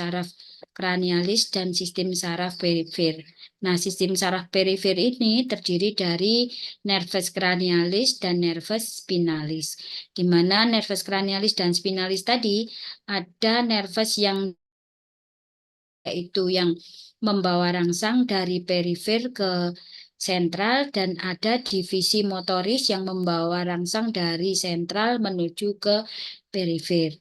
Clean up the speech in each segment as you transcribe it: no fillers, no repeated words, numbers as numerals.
saraf kranialis dan sistem saraf perifer. Nah, sistem saraf perifer ini terdiri dari nervus cranialis dan nervus spinalis. Di mana nervus cranialis dan spinalis tadi ada nervus yang yaitu yang membawa rangsang dari perifer ke sentral dan ada divisi motoris yang membawa rangsang dari sentral menuju ke perifer.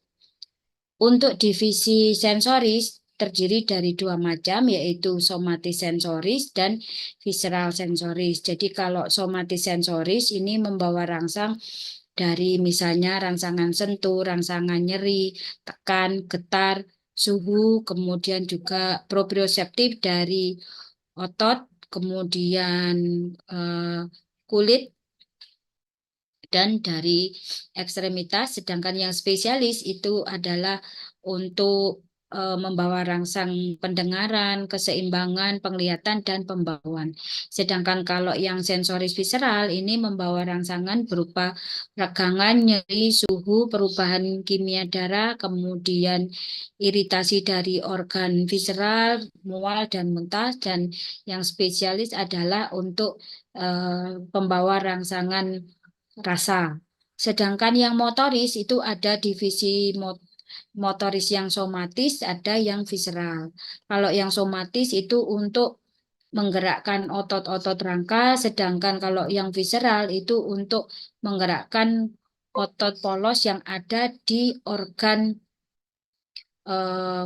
Untuk divisi sensoris terdiri dari dua macam, yaitu somatis sensoris dan visceral sensoris. Jadi kalau somatis sensoris ini membawa rangsang dari misalnya rangsangan sentuh, rangsangan nyeri, tekan, getar, suhu, kemudian juga proprioseptif dari otot, kemudian kulit, dan dari ekstremitas, sedangkan yang spesialis itu adalah untuk membawa rangsang pendengaran, keseimbangan, penglihatan, dan pembauan. Sedangkan kalau yang sensoris visceral ini membawa rangsangan berupa regangan, nyeri, suhu, perubahan kimia darah, kemudian iritasi dari organ visceral, mual, dan muntah, dan yang spesialis adalah untuk pembawa rangsangan rasa. Sedangkan yang motoris itu ada divisi motoris yang somatis, ada yang visceral. Kalau yang somatis itu untuk menggerakkan otot-otot rangka, sedangkan kalau yang visceral itu untuk menggerakkan otot polos yang ada di organ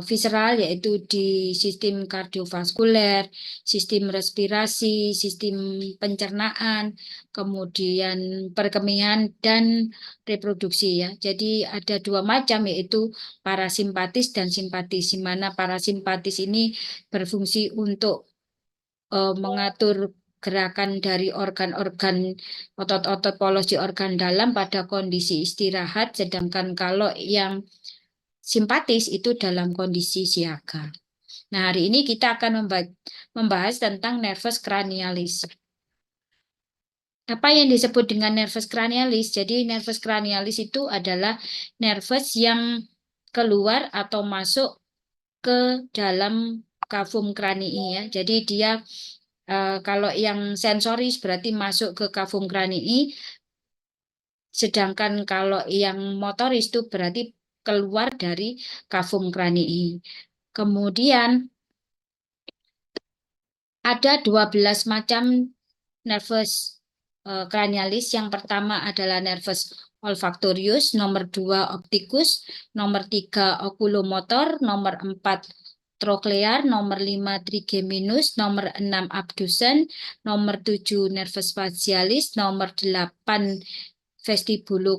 visceral, yaitu di sistem kardiovaskuler, sistem respirasi, sistem pencernaan, kemudian perkemihan dan reproduksi ya. Jadi ada dua macam, yaitu parasimpatis dan simpatis, di mana parasimpatis ini berfungsi untuk mengatur gerakan dari organ-organ otot-otot polos di organ dalam pada kondisi istirahat, sedangkan kalau yang simpatis itu dalam kondisi siaga. Nah, hari ini kita akan membahas tentang nervus cranialis. Apa yang disebut dengan nervus cranialis? Jadi, nervus cranialis itu adalah nervus yang keluar atau masuk ke dalam kavum kranii ya. Jadi dia kalau yang sensoris berarti masuk ke kavum kranii, sedangkan kalau yang motoris itu berarti keluar dari kavum kranii. Kemudian ada 12 macam nervus cranialis. Yang pertama adalah nervus olfactorius, nomor 2 opticus, nomor 3 oculomotor, nomor 4 troclear, nomor 5 trigeminus, nomor 6 abdusen, nomor 7 nervus facialis, nomor 8 vestibulo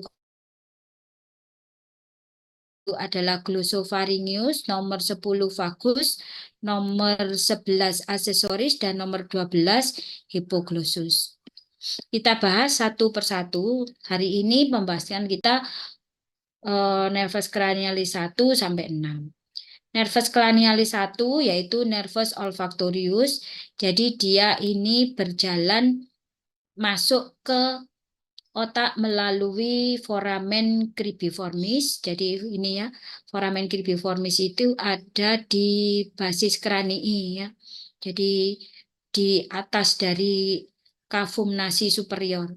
itu adalah glossopharyngeus, nomor 10 vagus, nomor 11 aksesoris, dan nomor 12 hipoglossus. Kita bahas satu persatu. Hari ini pembahasan kita nervus cranialis 1 sampai 6. Nervus cranialis 1 yaitu nervus olfactorius. Jadi dia ini berjalan masuk ke otak melalui foramen cribriformis. Jadi ini ya, foramen cribriformis itu ada di basis kranii ya. Jadi di atas dari kavum nasi superior.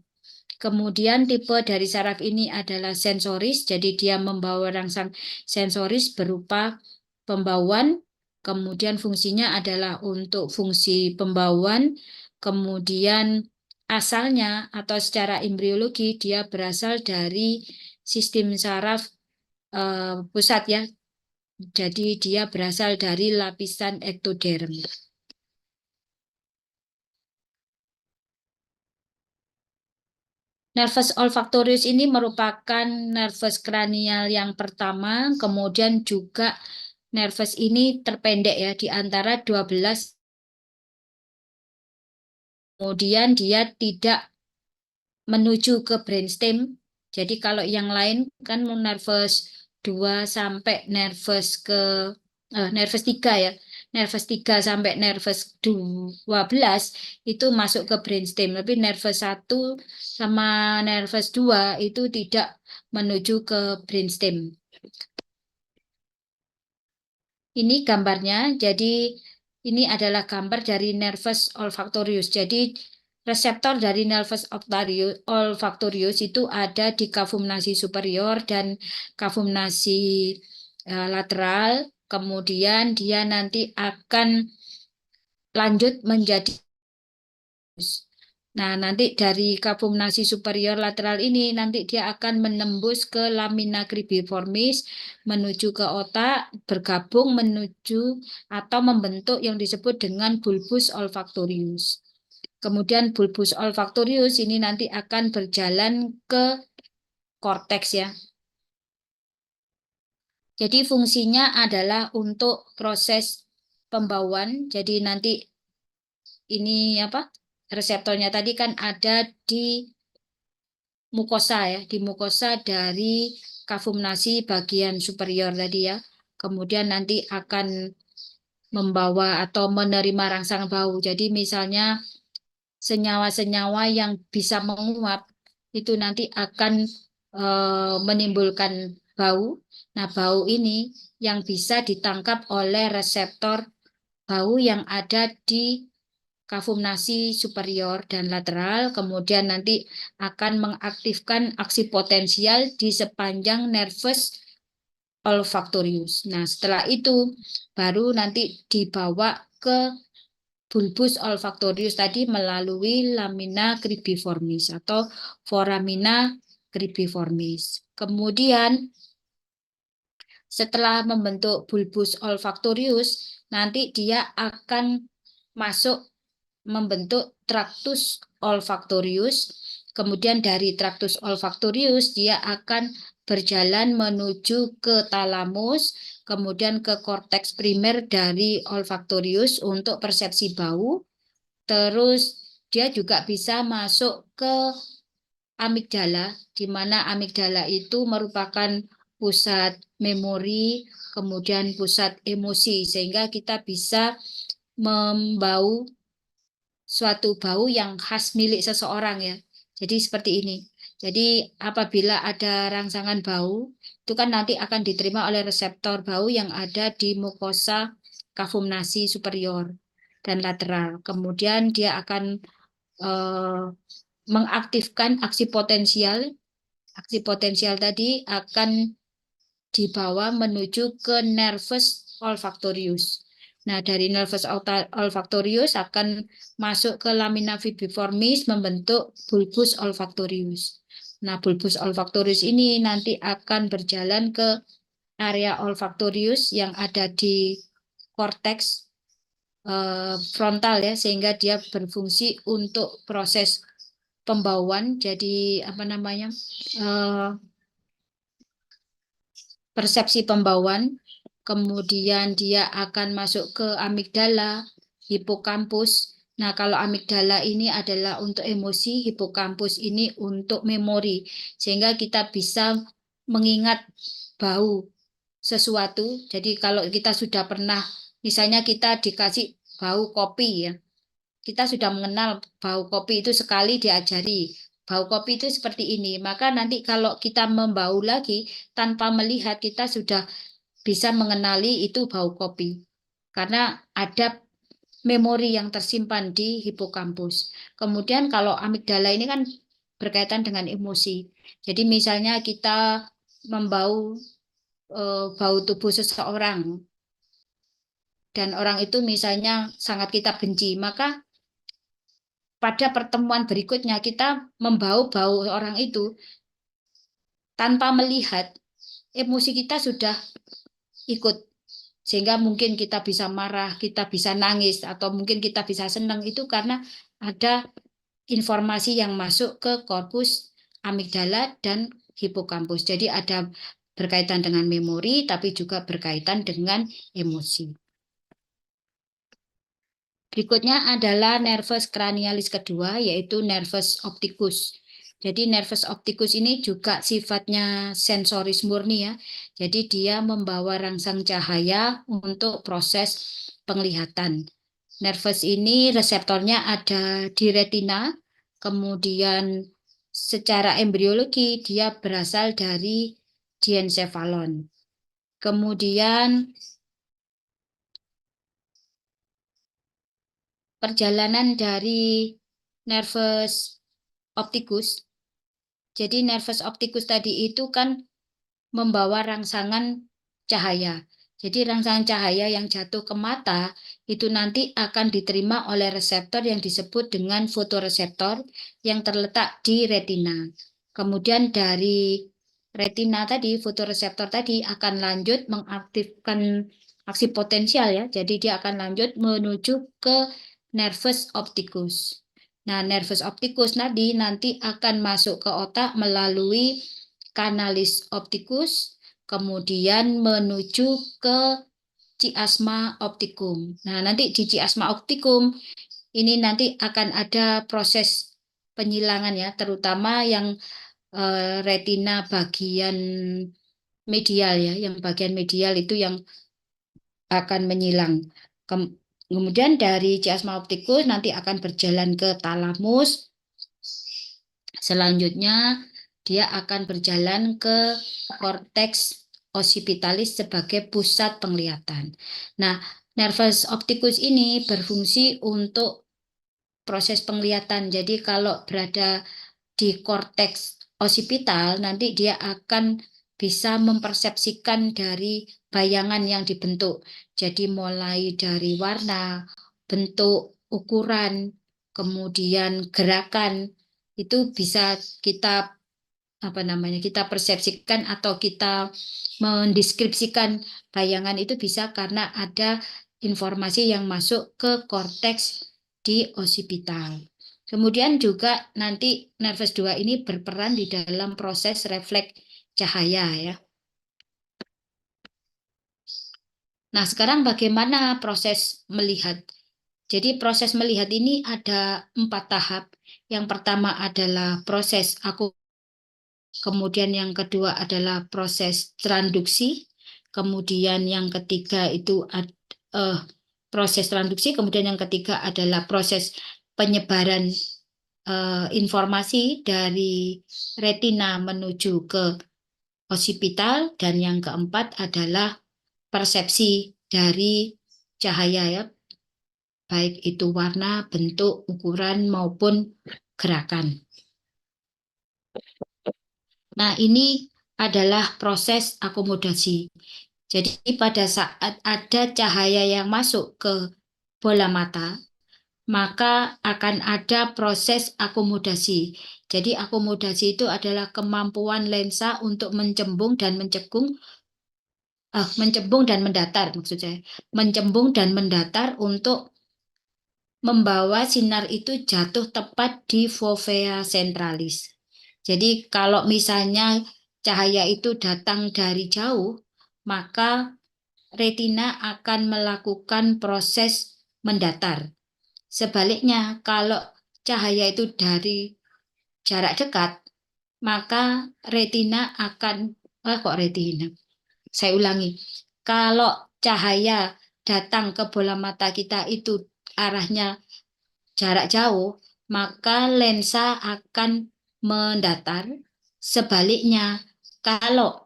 Kemudian tipe dari saraf ini adalah sensoris, jadi dia membawa rangsang sensoris berupa pembauan, kemudian fungsinya adalah untuk fungsi pembauan, kemudian asalnya atau secara embriologi dia berasal dari sistem saraf pusat ya. Jadi dia berasal dari lapisan ektoderm. Nervus olfactorius ini merupakan nervus kranial yang pertama, kemudian juga nervus ini terpendek ya di antara 12. Kemudian dia tidak menuju ke brainstem. Jadi kalau yang lain kan nervus 2 sampai nervus ke nervus 3 ya. Nervus 3 sampai nervus 12 itu masuk ke brainstem, tapi nervus 1 sama nervus 2 itu tidak menuju ke brainstem. Ini gambarnya, jadi ini adalah gambar dari nervus olfactorius. Jadi reseptor dari nervus olfactorius itu ada di kavum nasi superior dan kavum nasi lateral. Kemudian dia nanti akan lanjut menjadi. Nah, nanti dari kavum nasi superior lateral ini nanti dia akan menembus ke lamina cribriformis menuju ke otak, bergabung menuju atau membentuk yang disebut dengan bulbus olfactorius. Kemudian bulbus olfactorius ini nanti akan berjalan ke korteks ya. Jadi fungsinya adalah untuk proses pembauan. Jadi nanti ini apa? Reseptornya tadi kan ada di mukosa ya, di mukosa dari kavum nasi bagian superior tadi ya. Kemudian nanti akan membawa atau menerima rangsang bau. Jadi misalnya senyawa-senyawa yang bisa menguap itu nanti akan menimbulkan bau. Nah, bau ini yang bisa ditangkap oleh reseptor bau yang ada di kavum nasi superior dan lateral, kemudian nanti akan mengaktifkan aksi potensial di sepanjang nervus olfactorius. Nah, setelah itu baru nanti dibawa ke bulbus olfactorius tadi melalui lamina cribriformis atau foramina cribriformis. Kemudian setelah membentuk bulbus olfactorius, nanti dia akan masuk membentuk tractus olfactorius. Kemudian dari tractus olfactorius dia akan berjalan menuju ke talamus, kemudian ke korteks primer dari olfactorius untuk persepsi bau. Terus dia juga bisa masuk ke amigdala, di mana amigdala itu merupakan pusat memori, kemudian pusat emosi, sehingga kita bisa membau suatu bau yang khas milik seseorang ya. Jadi seperti ini. Jadi apabila ada rangsangan bau, itu kan nanti akan diterima oleh reseptor bau yang ada di mukosa kavum nasi superior dan lateral. Kemudian dia akan eh, mengaktifkan aksi potensial. Aksi potensial tadi akan dibawa menuju ke nervus olfactorius. Nah, dari nervus olfactorius akan masuk ke lamina fibriformis membentuk bulbus olfactorius. Nah, bulbus olfactorius ini nanti akan berjalan ke area olfactorius yang ada di korteks frontal ya, sehingga dia berfungsi untuk proses pembauan. Jadi apa namanya? Persepsi pembauan, kemudian dia akan masuk ke amigdala, hipokampus. Nah, kalau amigdala ini adalah untuk emosi, hipokampus ini untuk memori, sehingga kita bisa mengingat bau sesuatu. Jadi kalau kita sudah pernah, misalnya kita dikasih bau kopi ya, kita sudah mengenal bau kopi itu sekali diajari. Bau kopi itu seperti ini. Maka nanti kalau kita membau lagi tanpa melihat kita sudah bisa mengenali itu bau kopi. Karena ada memori yang tersimpan di hipokampus. Kemudian kalau amigdala ini kan berkaitan dengan emosi. Jadi misalnya kita membau bau tubuh seseorang dan orang itu misalnya sangat kita benci, maka pada pertemuan berikutnya kita membau-bau orang itu tanpa melihat, emosi kita sudah ikut, sehingga mungkin kita bisa marah, kita bisa nangis, atau mungkin kita bisa senang, itu karena ada informasi yang masuk ke korpus amigdala dan hipokampus. Jadi ada berkaitan dengan memori tapi juga berkaitan dengan emosi. Berikutnya adalah nervus cranialis kedua, yaitu nervus opticus. Jadi nervus opticus ini juga sifatnya sensoris murni ya. Jadi dia membawa rangsang cahaya untuk proses penglihatan. Nervus ini reseptornya ada di retina, kemudian secara embriologi dia berasal dari diencephalon. Kemudian perjalanan dari nervus opticus. Jadi nervus opticus tadi itu kan membawa rangsangan cahaya. Jadi rangsangan cahaya yang jatuh ke mata itu nanti akan diterima oleh reseptor yang disebut dengan fotoreseptor yang terletak di retina. Kemudian dari retina tadi, fotoreseptor tadi akan lanjut mengaktifkan aksi potensial ya. Jadi dia akan lanjut menuju ke nervus opticus. Nah, nervus opticus nanti akan masuk ke otak melalui kanalis opticus, kemudian menuju ke chiasma opticum. Nah, nanti di chiasma opticum ini nanti akan ada proses penyilangan ya, terutama yang retina bagian medial ya, yang bagian medial itu yang akan menyilang. Kemudian dari chiasma opticus nanti akan berjalan ke talamus. Selanjutnya dia akan berjalan ke korteks occipitalis sebagai pusat penglihatan. Nah, nervus opticus ini berfungsi untuk proses penglihatan. Jadi kalau berada di korteks occipital nanti dia akan bisa mempersepsikan dari bayangan yang dibentuk. Jadi mulai dari warna, bentuk, ukuran, kemudian gerakan itu bisa kita kita persepsikan atau kita mendeskripsikan bayangan itu bisa karena ada informasi yang masuk ke korteks di occipital. Kemudian juga nanti nervus 2 ini berperan di dalam proses refleks cahaya ya. Nah, sekarang bagaimana proses melihat? Jadi proses melihat ini ada 4 tahap. Yang pertama adalah proses kemudian yang kedua adalah proses transduksi, kemudian yang ketiga itu proses transduksi, kemudian yang ketiga adalah proses penyebaran informasi dari retina menuju ke occipital, dan yang keempat adalah persepsi dari cahaya ya, baik itu warna, bentuk, ukuran maupun gerakan. Nah, ini adalah proses akomodasi. Jadi pada saat ada cahaya yang masuk ke bola mata, maka akan ada proses akomodasi. Jadi akomodasi itu adalah kemampuan lensa untuk mencembung dan mendatar maksud saya. Mencembung dan mendatar untuk membawa sinar itu jatuh tepat di fovea centralis. Jadi kalau misalnya cahaya itu datang dari jauh, maka retina akan melakukan proses mendatar. Sebaliknya, kalau cahaya itu dari jarak dekat, maka retina akan, saya ulangi, kalau cahaya datang ke bola mata kita itu arahnya jarak jauh, maka lensa akan mendatar. Sebaliknya, kalau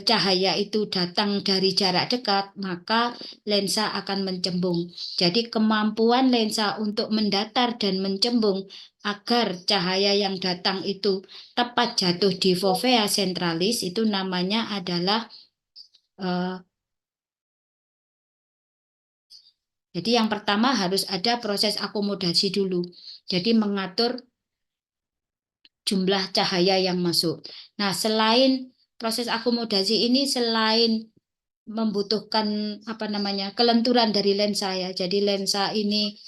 cahaya itu datang dari jarak dekat, maka lensa akan mencembung. Jadi kemampuan lensa untuk mendatar dan mencembung agar cahaya yang datang itu tepat jatuh di fovea centralis itu namanya adalah jadi yang pertama harus ada proses akomodasi dulu. Jadi mengatur jumlah cahaya yang masuk. Nah, selain proses akomodasi ini selain membutuhkan kelenturan dari lensa ya. Jadi lensa ini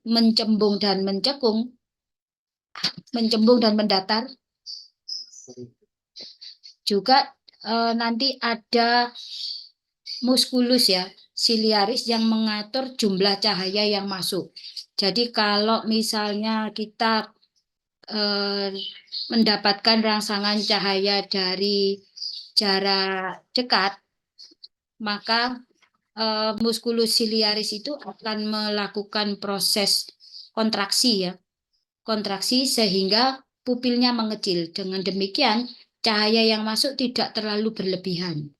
mencembung dan mendatar. Juga nanti ada muskulus ya, siliaris yang mengatur jumlah cahaya yang masuk. Jadi kalau misalnya kita mendapatkan rangsangan cahaya dari jarak dekat, maka muskulus siliaris itu akan melakukan proses kontraksi ya, kontraksi sehingga pupilnya mengecil. Dengan demikian cahaya yang masuk tidak terlalu berlebihan.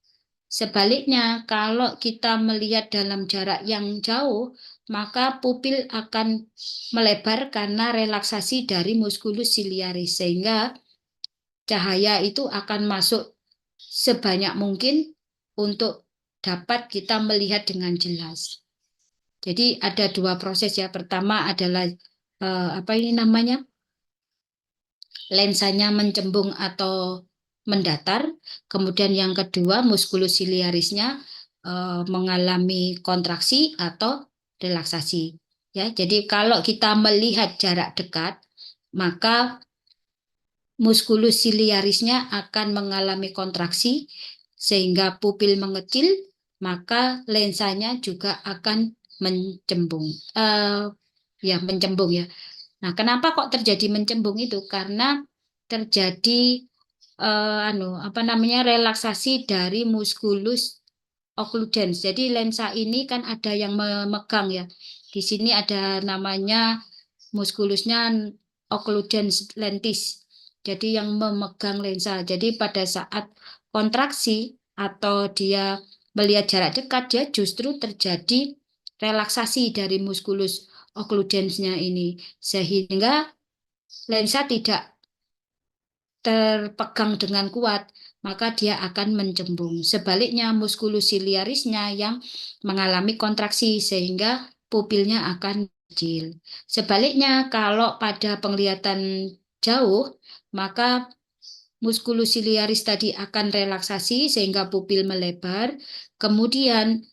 Sebaliknya, kalau kita melihat dalam jarak yang jauh, maka pupil akan melebar karena relaksasi dari muskulus ciliaris, sehingga cahaya itu akan masuk sebanyak mungkin untuk dapat kita melihat dengan jelas. Jadi ada dua proses ya. Pertama adalah apa ini namanya? Lensanya mencembung atau mendatar. Kemudian yang kedua, muskulus ciliarisnya mengalami kontraksi atau relaksasi. Ya, jadi kalau kita melihat jarak dekat, maka muskulus ciliarisnya akan mengalami kontraksi sehingga pupil mengecil, maka lensanya juga akan mencembung. Ya, mencembung ya. Nah, kenapa kok terjadi mencembung itu? Karena terjadi apa namanya, relaksasi dari muskulus occludens. Jadi lensa ini kan ada yang memegang ya. Di sini ada namanya muskulusnya occludens lentis. Jadi yang memegang lensa. Jadi pada saat kontraksi atau dia melihat jarak dekat, dia justru terjadi relaksasi dari muskulus occludensnya ini. Sehingga lensa tidak terpegang dengan kuat, maka dia akan mencembung. Sebaliknya, muskulus ciliarisnya yang mengalami kontraksi sehingga pupilnya akan kecil. Sebaliknya, kalau pada penglihatan jauh, maka muskulus ciliaris tadi akan relaksasi sehingga pupil melebar. Kemudian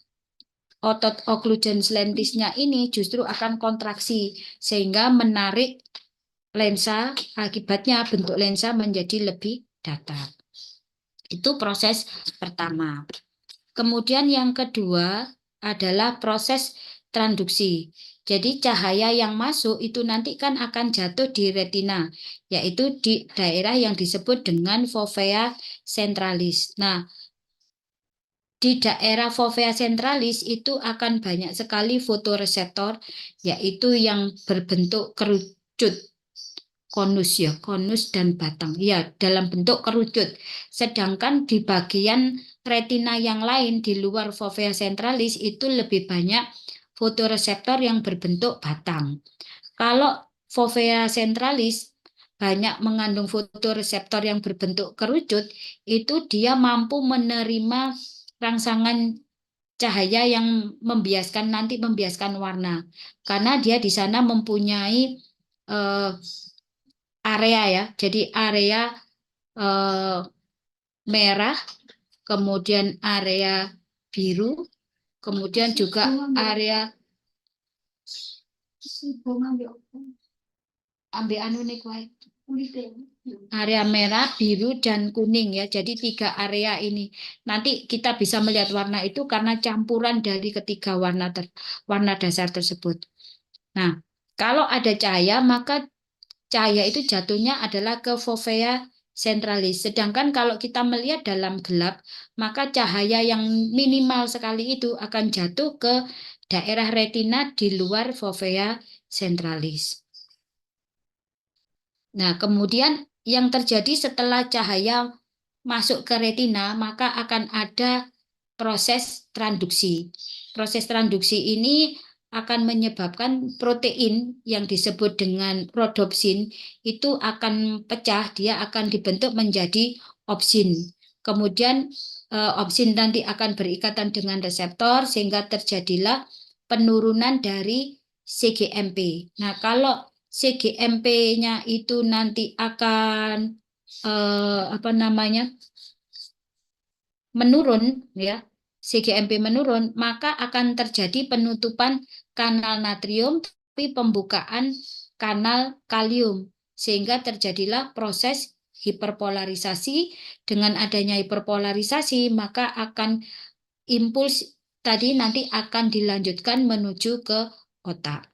otot occludens lentisnya ini justru akan kontraksi sehingga menarik lensa, akibatnya bentuk lensa menjadi lebih datar. Itu proses pertama. Kemudian yang kedua adalah proses transduksi. Jadi cahaya yang masuk itu nanti kan akan jatuh di retina, yaitu di daerah yang disebut dengan fovea centralis. Nah, di daerah fovea centralis itu akan banyak sekali fotoreseptor, yaitu yang berbentuk kerucut. Konus dan batang. Ya, dalam bentuk kerucut. Sedangkan di bagian retina yang lain di luar fovea centralis itu lebih banyak fotoreseptor yang berbentuk batang. Kalau fovea centralis banyak mengandung fotoreseptor yang berbentuk kerucut, itu dia mampu menerima rangsangan cahaya yang membiaskan warna. Karena dia di sana mempunyai area ya. Jadi area eh, merah, kemudian area biru, kemudian juga area ambil anu nih area merah, biru, dan kuning ya. Jadi 3 area ini. Nanti kita bisa melihat warna itu karena campuran dari ketiga warna dasar tersebut. Nah, kalau ada cahaya, maka cahaya itu jatuhnya adalah ke fovea centralis. Sedangkan kalau kita melihat dalam gelap, maka cahaya yang minimal sekali itu akan jatuh ke daerah retina di luar fovea centralis. Nah, kemudian yang terjadi setelah cahaya masuk ke retina, maka akan ada proses transduksi. Proses transduksi ini akan menyebabkan protein yang disebut dengan rhodopsin itu akan pecah, dia akan dibentuk menjadi opsin. Kemudian opsin nanti akan berikatan dengan reseptor sehingga terjadilah penurunan dari CGMP. Nah, kalau CGMP-nya itu nanti akan apa namanya menurun ya, CGMP menurun, maka akan terjadi penutupan kanal natrium tapi pembukaan kanal kalium sehingga terjadilah proses hiperpolarisasi. Dengan adanya hiperpolarisasi maka akan impuls tadi nanti akan dilanjutkan menuju ke otak.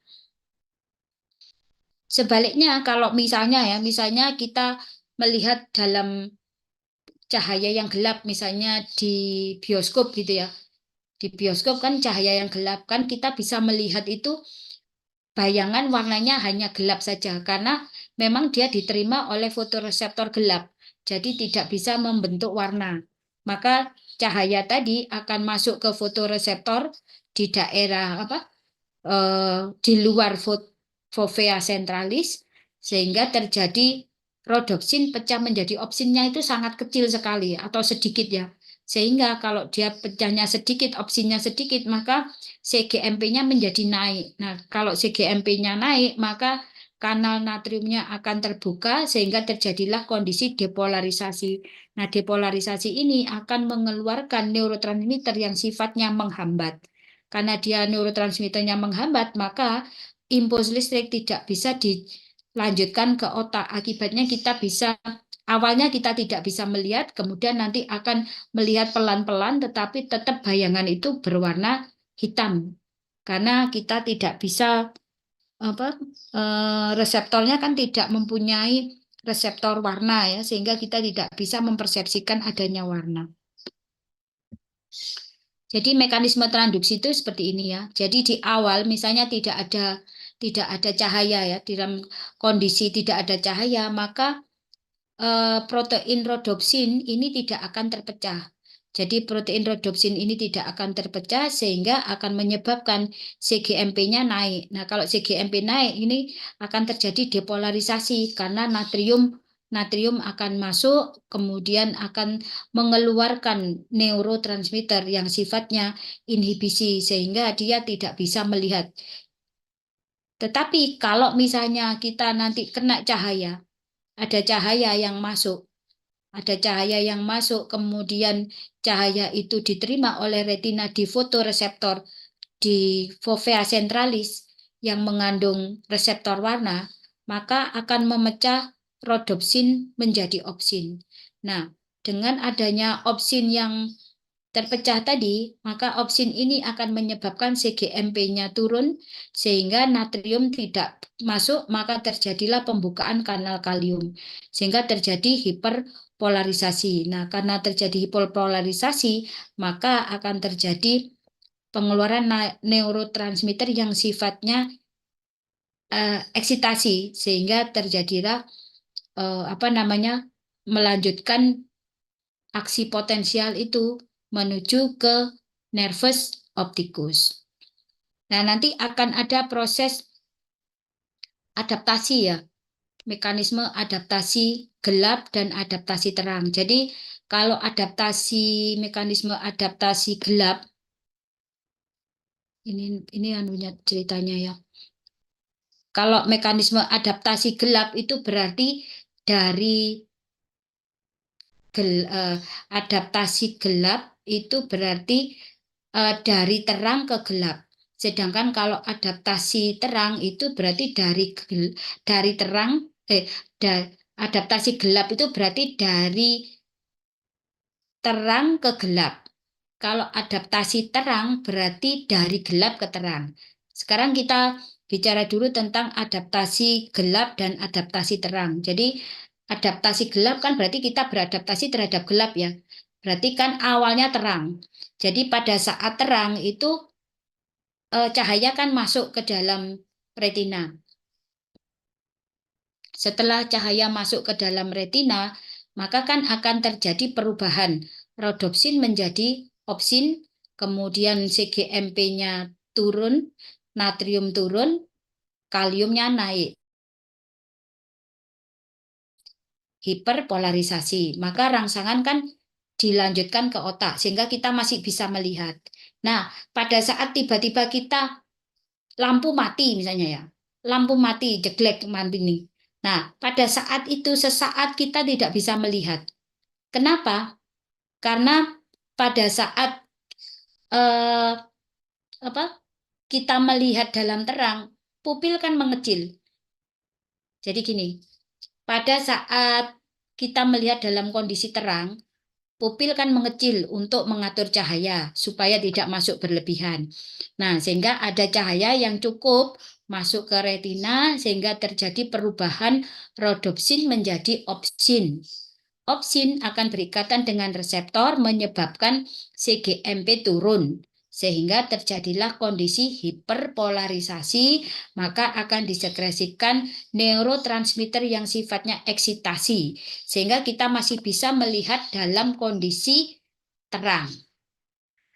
Sebaliknya kalau misalnya kita melihat dalam cahaya yang gelap, misalnya di bioskop gitu ya. Di bioskop kan cahaya yang gelap, kan kita bisa melihat itu bayangan warnanya hanya gelap saja karena memang dia diterima oleh fotoreseptor gelap. Jadi tidak bisa membentuk warna. Maka cahaya tadi akan masuk ke fotoreseptor di daerah di luar fovea centralis, sehingga terjadi rodopsin pecah menjadi opsinnya itu sangat kecil sekali atau sedikit ya. Sehingga kalau dia pecahnya sedikit, opsinnya sedikit, maka CGMP-nya menjadi naik. Nah, kalau CGMP-nya naik, maka kanal natriumnya akan terbuka sehingga terjadilah kondisi depolarisasi. Nah, depolarisasi ini akan mengeluarkan neurotransmitter yang sifatnya menghambat. Karena dia neurotransmitternya menghambat, maka impuls listrik tidak bisa dilanjutkan ke otak. Akibatnya awalnya kita tidak bisa melihat, kemudian nanti akan melihat pelan-pelan, tetapi tetap bayangan itu berwarna hitam. Karena kita tidak bisa reseptornya kan tidak mempunyai reseptor warna ya, sehingga kita tidak bisa mempersepsikan adanya warna. Jadi mekanisme transduksi itu seperti ini ya. Jadi di awal misalnya tidak ada cahaya ya, di dalam kondisi tidak ada cahaya, maka protein rodopsin ini tidak akan terpecah. Jadi protein rodopsin ini tidak akan terpecah sehingga akan menyebabkan CGMP-nya naik. Nah, kalau CGMP naik ini akan terjadi depolarisasi karena natrium akan masuk, kemudian akan mengeluarkan neurotransmitter yang sifatnya inhibisi sehingga dia tidak bisa melihat. Tetapi kalau misalnya kita nanti kena cahaya, ada cahaya yang masuk, kemudian cahaya itu diterima oleh retina di fotoreseptor di fovea centralis yang mengandung reseptor warna, maka akan memecah rodopsin menjadi opsin. Nah, dengan adanya opsin yang terpecah tadi, maka opsin ini akan menyebabkan CGMP-nya turun sehingga natrium tidak masuk, maka terjadilah pembukaan kanal kalium sehingga terjadi hiperpolarisasi. Nah, karena terjadi hiperpolarisasi, maka akan terjadi pengeluaran neurotransmitter yang sifatnya eksitasi sehingga terjadilah melanjutkan aksi potensial itu menuju ke nervus opticus. Nah, nanti akan ada proses adaptasi ya, mekanisme adaptasi gelap dan adaptasi terang. Jadi, kalau mekanisme adaptasi gelap, ini anunya ceritanya ya. Kalau mekanisme adaptasi gelap itu berarti dari adaptasi gelap itu berarti dari terang ke gelap. Sedangkan kalau adaptasi terang itu berarti dari terang adaptasi gelap itu berarti dari terang ke gelap. Kalau adaptasi terang berarti dari gelap ke terang. Sekarang kita bicara dulu tentang adaptasi gelap dan adaptasi terang. Jadi adaptasi gelap kan berarti kita beradaptasi terhadap gelap ya. Berarti kan awalnya terang. Jadi pada saat terang itu cahaya kan masuk ke dalam retina. Setelah cahaya masuk ke dalam retina, maka kan akan terjadi perubahan. Rodopsin menjadi opsin, kemudian CGMP-nya turun, natrium turun, kaliumnya naik. Hiperpolarisasi. Maka rangsangan kan dilanjutkan ke otak, sehingga kita masih bisa melihat. Nah, pada saat tiba-tiba kita lampu mati misalnya ya, lampu mati, jeglek mati nih. Nah, pada saat itu sesaat kita tidak bisa melihat. Kenapa? Karena pada saat kita melihat dalam terang, pupil kan mengecil. Jadi gini, pada saat kita melihat dalam kondisi terang, pupil kan mengecil untuk mengatur cahaya supaya tidak masuk berlebihan. Nah, sehingga ada cahaya yang cukup masuk ke retina sehingga terjadi perubahan rodopsin menjadi opsin. Opsin akan berikatan dengan reseptor menyebabkan CGMP turun sehingga terjadilah kondisi hiperpolarisasi, maka akan disekresikan neurotransmitter yang sifatnya eksitasi sehingga kita masih bisa melihat dalam kondisi terang.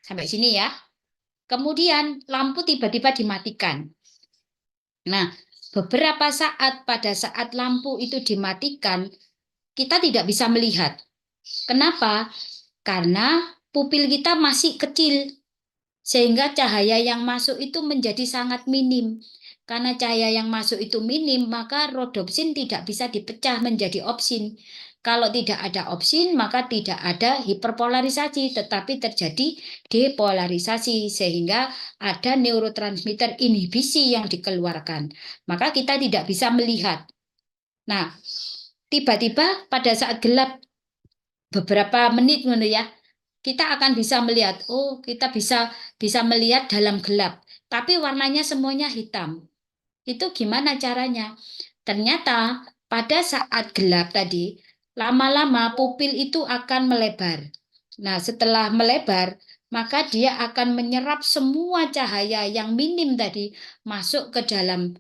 Sampai sini ya. Kemudian lampu tiba-tiba dimatikan. Nah, beberapa saat pada saat lampu itu dimatikan, kita tidak bisa melihat. Kenapa? Karena pupil kita masih kecil, sehingga cahaya yang masuk itu menjadi sangat minim. Karena cahaya yang masuk itu minim, maka rodopsin tidak bisa dipecah menjadi opsin. Kalau tidak ada opsin, maka tidak ada hiperpolarisasi, tetapi terjadi depolarisasi, sehingga ada neurotransmitter inhibisi yang dikeluarkan. Maka kita tidak bisa melihat. Nah, tiba-tiba pada saat gelap beberapa menit ya, kita akan bisa melihat, oh kita bisa melihat dalam gelap, tapi warnanya semuanya hitam. Itu gimana caranya? Ternyata pada saat gelap tadi, lama-lama pupil itu akan melebar. Nah, setelah melebar, maka dia akan menyerap semua cahaya yang minim tadi masuk ke dalam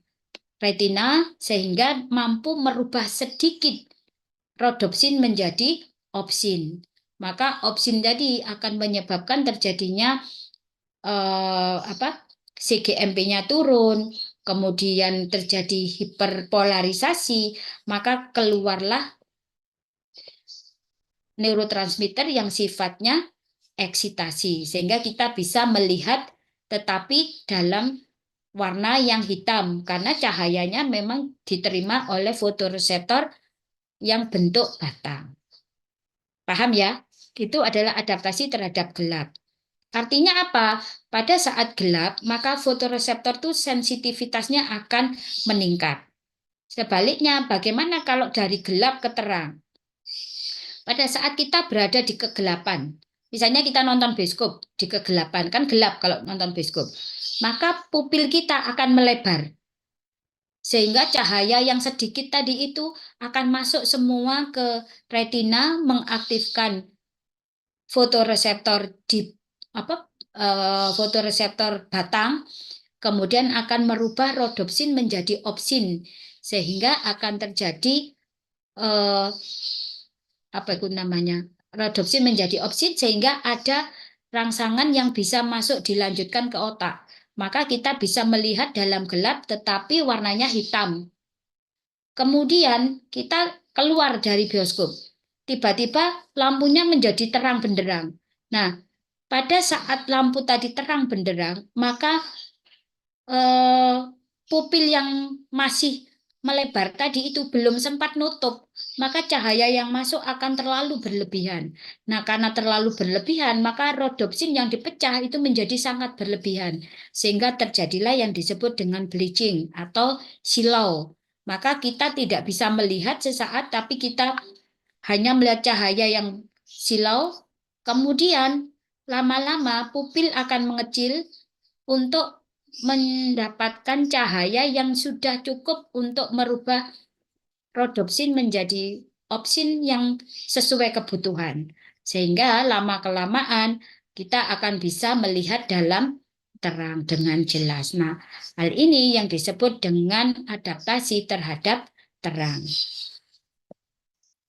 retina sehingga mampu merubah sedikit rodopsin menjadi opsin. Maka opsin tadi akan menyebabkan terjadinya CGMP-nya turun, kemudian terjadi hiperpolarisasi, maka keluarlah neurotransmitter yang sifatnya eksitasi, sehingga kita bisa melihat tetapi dalam warna yang hitam karena cahayanya memang diterima oleh fotoreseptor yang bentuk batang. Paham ya? Itu adalah adaptasi terhadap gelap. Artinya apa? Pada saat gelap, maka fotoreseptor itu sensitivitasnya akan meningkat. Sebaliknya, bagaimana kalau dari gelap ke terang? Pada saat kita berada di kegelapan, misalnya kita nonton bioskop di kegelapan, kan gelap kalau nonton bioskop, maka pupil kita akan melebar. Sehingga cahaya yang sedikit tadi itu akan masuk semua ke retina, mengaktifkan fotoreseptor di fotoreseptor batang, kemudian akan merubah rodopsin menjadi opsin, sehingga akan terjadi apa itu namanya, rodopsin menjadi opsin, sehingga ada rangsangan yang bisa masuk dilanjutkan ke otak. Maka kita bisa melihat dalam gelap, tetapi warnanya hitam. Kemudian kita keluar dari bioskop. Tiba-tiba lampunya menjadi terang benderang. Nah, pada saat lampu tadi terang benderang, maka pupil yang masih melebar tadi itu belum sempat nutup, maka cahaya yang masuk akan terlalu berlebihan. Nah, karena terlalu berlebihan, maka rodopsin yang dipecah itu menjadi sangat berlebihan, sehingga terjadilah yang disebut dengan bleaching atau silau. Maka kita tidak bisa melihat sesaat, tapi kita hanya melihat cahaya yang silau, kemudian lama-lama pupil akan mengecil untuk mendapatkan cahaya yang sudah cukup untuk merubah rodopsin menjadi opsin yang sesuai kebutuhan. Sehingga lama-kelamaan kita akan bisa melihat dalam terang dengan jelas. Nah, hal ini yang disebut dengan adaptasi terhadap terang.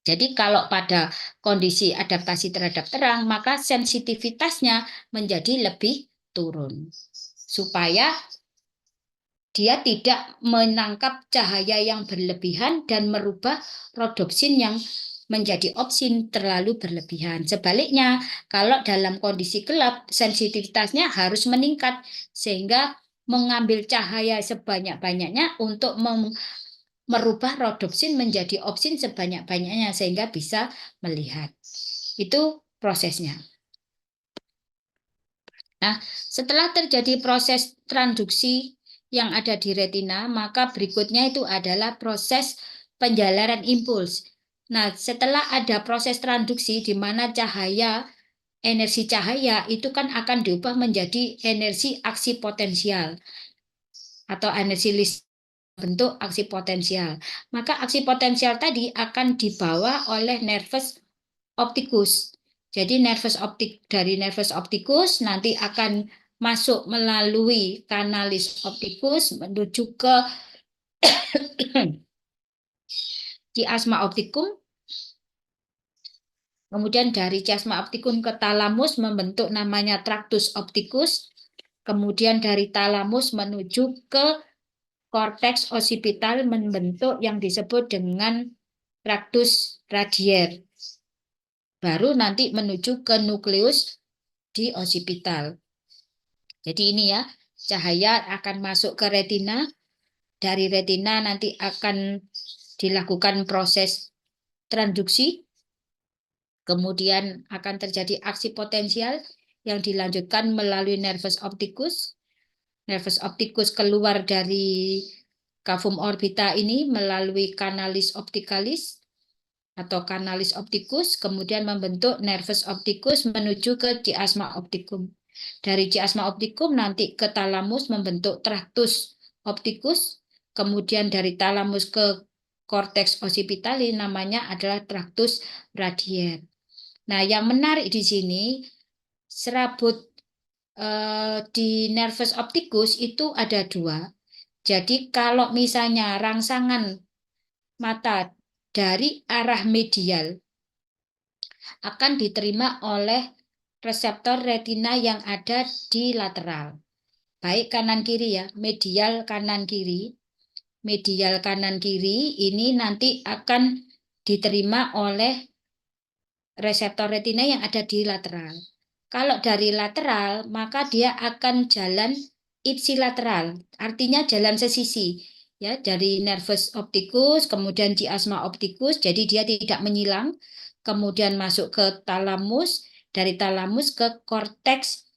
Jadi kalau pada kondisi adaptasi terhadap terang, maka sensitivitasnya menjadi lebih turun. Supaya dia tidak menangkap cahaya yang berlebihan dan merubah rodopsin yang menjadi opsin terlalu berlebihan. Sebaliknya, kalau dalam kondisi gelap, sensitivitasnya harus meningkat sehingga mengambil cahaya sebanyak-banyaknya untuk merubah rodopsin menjadi opsin sebanyak-banyaknya sehingga bisa melihat. Itu prosesnya. Nah, setelah terjadi proses transduksi yang ada di retina, maka berikutnya itu adalah proses penjalaran impuls. Nah, setelah ada proses transduksi di mana energi cahaya itu kan akan diubah menjadi energi aksi potensial atau energi listrik bentuk aksi potensial. Maka aksi potensial tadi akan dibawa oleh nervus opticus. Jadi dari nervus opticus nanti akan masuk melalui kanalis opticus menuju ke chiasma opticum. Kemudian dari chiasma optikum ke talamus membentuk namanya tractus opticus. Kemudian dari talamus menuju ke korteks occipital membentuk yang disebut dengan tractus radier. Baru nanti menuju ke nukleus di occipital. Jadi ini ya, cahaya akan masuk ke retina. Dari retina nanti akan dilakukan proses transduksi. Kemudian akan terjadi aksi potensial yang dilanjutkan melalui nervus opticus. Nervus opticus keluar dari cavum orbita ini melalui canalis opticalis atau canalis opticus, kemudian membentuk nervus opticus menuju ke chiasma opticum. Dari chiasma opticum nanti ke talamus membentuk tractus opticus, kemudian dari talamus ke cortex occipitali namanya adalah tractus radier. Nah, yang menarik di sini serabut di nervus opticus itu ada dua. Jadi kalau misalnya rangsangan mata dari arah medial akan diterima oleh reseptor retina yang ada di lateral. Baik kanan kiri ya, medial kanan kiri. Medial kanan kiri ini nanti akan diterima oleh reseptor retina yang ada di lateral. Kalau dari lateral, maka dia akan jalan ipsilateral, artinya jalan sesisi. Ya, dari nervus opticus, kemudian chiasma opticus, jadi dia tidak menyilang, kemudian masuk ke talamus, dari talamus ke korteks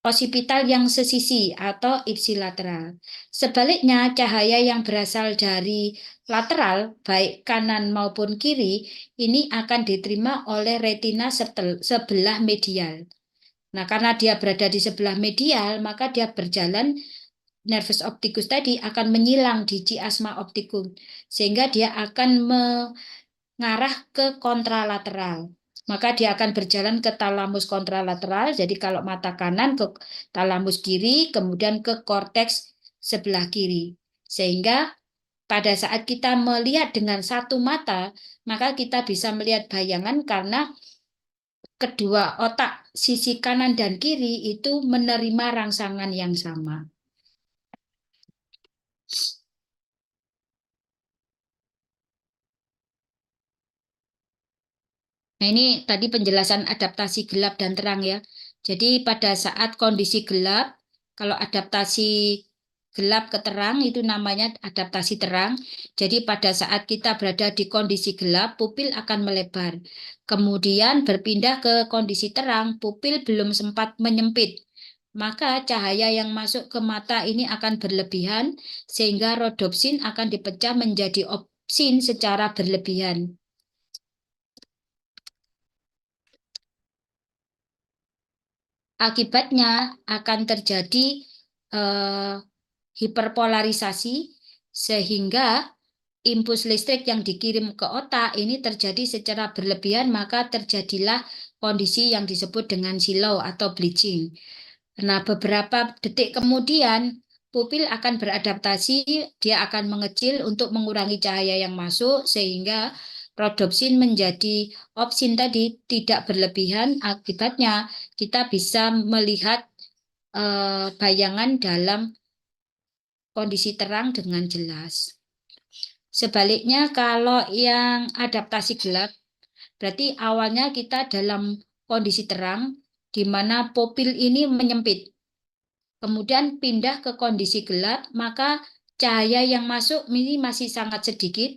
occipital yang sesisi atau ipsilateral. Sebaliknya, cahaya yang berasal dari lateral, baik kanan maupun kiri, ini akan diterima oleh retina sebelah medial. Nah, karena dia berada di sebelah medial, maka dia berjalan nervus opticus tadi akan menyilang di chiasma opticum, sehingga dia akan mengarah ke kontralateral. Maka dia akan berjalan ke talamus kontralateral. Jadi kalau mata kanan ke talamus kiri, kemudian ke korteks sebelah kiri. Sehingga pada saat kita melihat dengan satu mata, maka kita bisa melihat bayangan karena kedua otak sisi kanan dan kiri itu menerima rangsangan yang sama. Nah, ini tadi penjelasan adaptasi gelap dan terang ya. Jadi pada saat kondisi gelap, kalau adaptasi gelap ke terang itu namanya adaptasi terang. Jadi pada saat kita berada di kondisi gelap, pupil akan melebar. Kemudian berpindah ke kondisi terang, pupil belum sempat menyempit. Maka cahaya yang masuk ke mata ini akan berlebihan sehingga rodopsin akan dipecah menjadi opsin secara berlebihan. Akibatnya akan terjadi eh, hiperpolarisasi sehingga impuls listrik yang dikirim ke otak ini terjadi secara berlebihan, maka terjadilah kondisi yang disebut dengan silau atau bleaching. Nah, beberapa detik kemudian pupil akan beradaptasi, dia akan mengecil untuk mengurangi cahaya yang masuk sehingga rodopsin menjadi opsin tadi tidak berlebihan. Akibatnya kita bisa melihat bayangan dalam kondisi terang dengan jelas. Sebaliknya kalau yang adaptasi gelap, berarti awalnya kita dalam kondisi terang, di mana pupil ini menyempit. Kemudian pindah ke kondisi gelap, maka cahaya yang masuk ini masih sangat sedikit,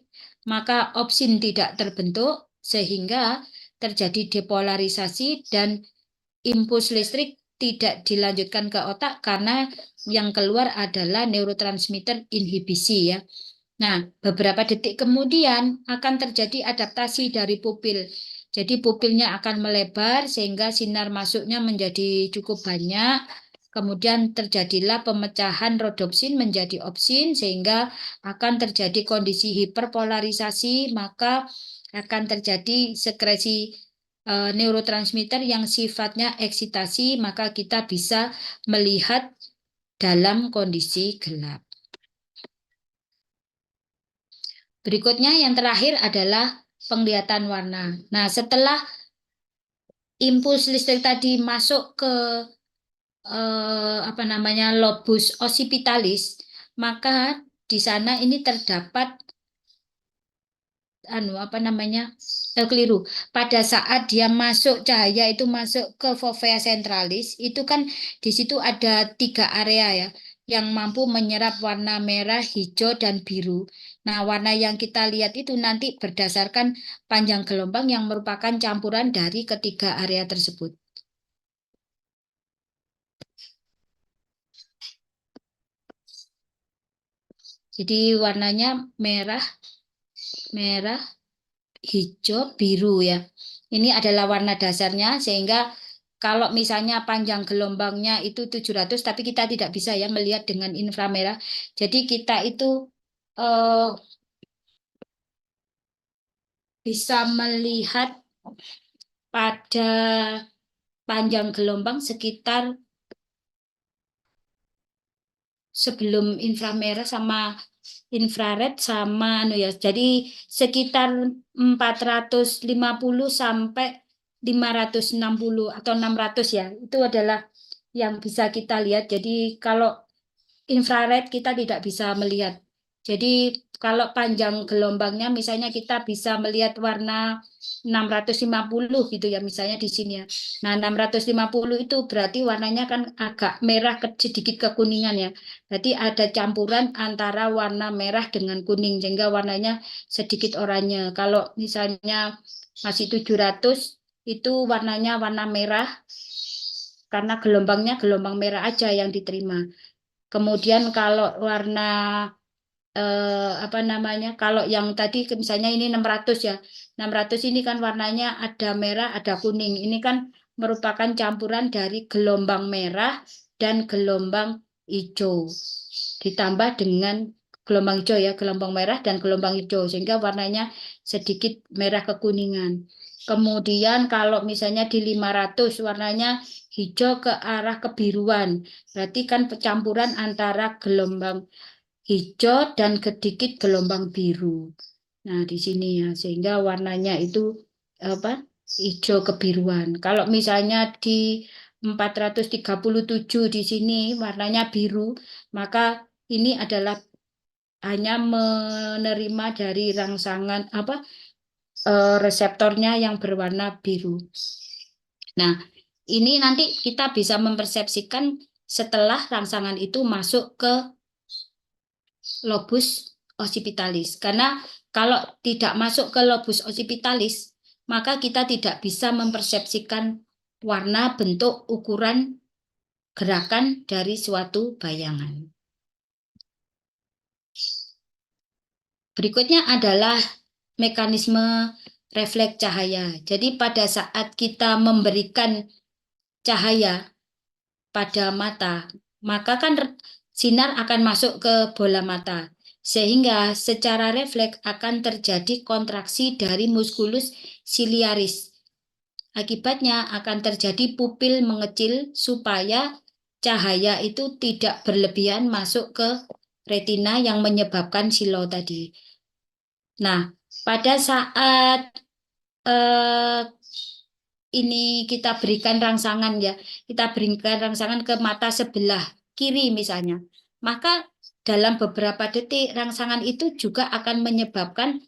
maka opsin tidak terbentuk, sehingga terjadi depolarisasi dan impuls listrik tidak dilanjutkan ke otak karena yang keluar adalah neurotransmitter inhibisi ya. Nah, beberapa detik kemudian akan terjadi adaptasi dari pupil. Jadi pupilnya akan melebar sehingga sinar masuknya menjadi cukup banyak. Kemudian terjadilah pemecahan rodopsin menjadi opsin sehingga akan terjadi kondisi hiperpolarisasi, maka akan terjadi sekresi neurotransmitter yang sifatnya eksitasi, maka kita bisa melihat dalam kondisi gelap. Berikutnya yang terakhir adalah penglihatan warna. Nah, setelah impuls listrik tadi masuk ke apa namanya lobus occipitalis, maka di sana ini terdapat apa namanya keliru. Pada saat dia masuk cahaya itu masuk ke fovea centralis, itu kan di situ ada 3 area ya yang mampu menyerap warna merah, hijau, dan biru. Nah, warna yang kita lihat itu nanti berdasarkan panjang gelombang yang merupakan campuran dari ketiga area tersebut. Jadi warnanya merah, merah, hijau, biru ya. Ini adalah warna dasarnya sehingga kalau misalnya panjang gelombangnya itu 700 tapi kita tidak bisa ya melihat dengan inframerah. Jadi kita itu eh, bisa melihat pada panjang gelombang sekitar sebelum inframerah sama infrared sama ya. Jadi sekitar 450 sampai 560 atau 600 ya. Itu adalah yang bisa kita lihat. Jadi kalau infrared kita tidak bisa melihat. Jadi kalau panjang gelombangnya misalnya kita bisa melihat warna 650 gitu ya misalnya di sini ya. Nah 650 itu berarti warnanya kan agak merah sedikit kekuningan ya. Berarti ada campuran antara warna merah dengan kuning sehingga warnanya sedikit oranye. Kalau misalnya masih 700 itu warnanya warna merah karena gelombangnya gelombang merah aja yang diterima. Kemudian kalau warna apa namanya? Kalau yang tadi misalnya ini 600 ya. 600 ini kan warnanya ada merah, ada kuning. Ini kan merupakan campuran dari gelombang merah dan gelombang hijau. Ditambah dengan gelombang hijau ya, gelombang merah dan gelombang hijau sehingga warnanya sedikit merah kekuningan. Kemudian kalau misalnya di 500 warnanya hijau ke arah kebiruan. Berarti kan campuran antara gelombang hijau dan sedikit gelombang biru. Nah, di sini ya, sehingga warnanya itu apa? Hijau kebiruan. Kalau misalnya di 437 di sini warnanya biru, maka ini adalah hanya menerima dari rangsangan apa reseptornya yang berwarna biru. Nah, ini nanti kita bisa mempersepsikan setelah rangsangan itu masuk ke lobus occipitalis. Karena kalau tidak masuk ke lobus occipitalis, maka kita tidak bisa mempersepsikan warna, bentuk, ukuran, gerakan dari suatu bayangan. Berikutnya adalah mekanisme refleks cahaya. Jadi pada saat kita memberikan cahaya pada mata, maka kan sinar akan masuk ke bola mata. Sehingga secara refleks akan terjadi kontraksi dari muskulus siliaris. Akibatnya akan terjadi pupil mengecil supaya cahaya itu tidak berlebihan masuk ke retina yang menyebabkan silau tadi. Nah, pada saat eh, ini kita berikan rangsangan ya, kita berikan rangsangan ke mata sebelah kiri misalnya, maka dalam beberapa detik rangsangan itu juga akan menyebabkan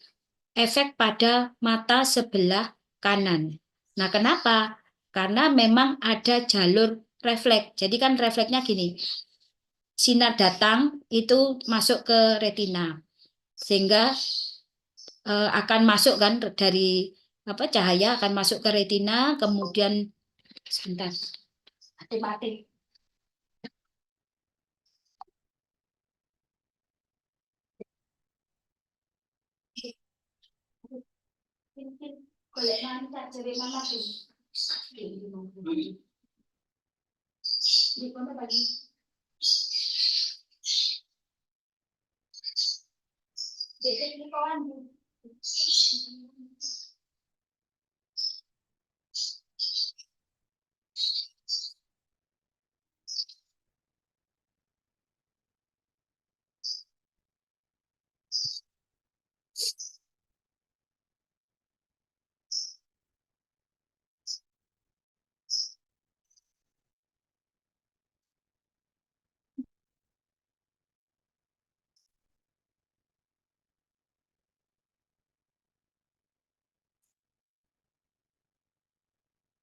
efek pada mata sebelah kanan. Nah, kenapa? Karena memang ada jalur refleks. Jadi kan refleksnya gini, sinar datang itu masuk ke retina, sehingga akan masuk kan dari apa cahaya akan masuk ke retina, kemudian sebentar, mati-mati. Golek mana tak jere mana tuh? Di mana lagi? Jadi ini kawan.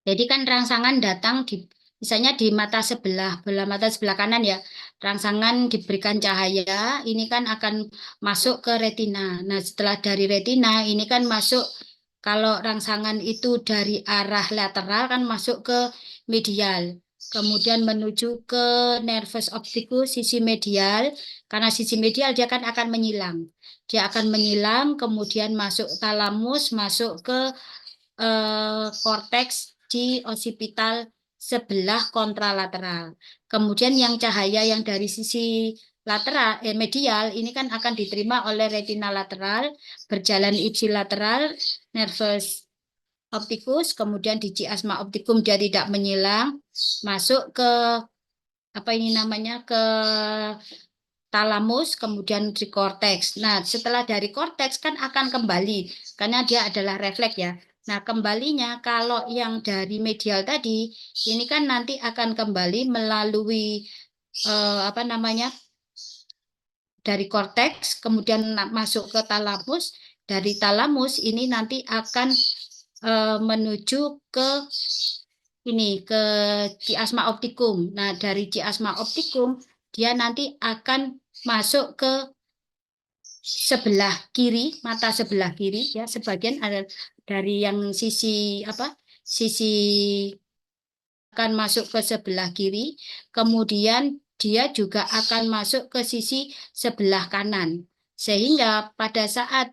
Jadi kan rangsangan datang misalnya di mata sebelah, bola mata sebelah kanan ya, rangsangan diberikan cahaya, ini kan akan masuk ke retina. Nah, setelah dari retina, ini kan masuk, kalau rangsangan itu dari arah lateral kan masuk ke medial. Kemudian menuju ke nervus opticus sisi medial, karena sisi medial dia kan akan menyilang. Dia akan menyilang, kemudian masuk talamus, masuk ke korteks di occipital sebelah kontralateral. Kemudian yang cahaya yang dari sisi lateral, medial, ini kan akan diterima oleh retina lateral, berjalan ipsilateral, nervus opticus, kemudian di chiasma opticum dia tidak menyilang, masuk ke apa ini namanya, ke talamus, kemudian di korteks. Nah, setelah dari korteks kan akan kembali, karena dia adalah refleks ya. Nah, kembalinya kalau yang dari medial tadi, ini kan nanti akan kembali melalui apa namanya, dari korteks, kemudian masuk ke talamus. Dari talamus ini nanti akan menuju ke ini, ke chiasma opticum. Nah, dari chiasma opticum dia nanti akan masuk ke sebelah kiri, mata sebelah kiri ya, sebagian ada dari yang sisi apa? Sisi akan masuk ke sebelah kiri, kemudian dia juga akan masuk ke sisi sebelah kanan. Sehingga pada saat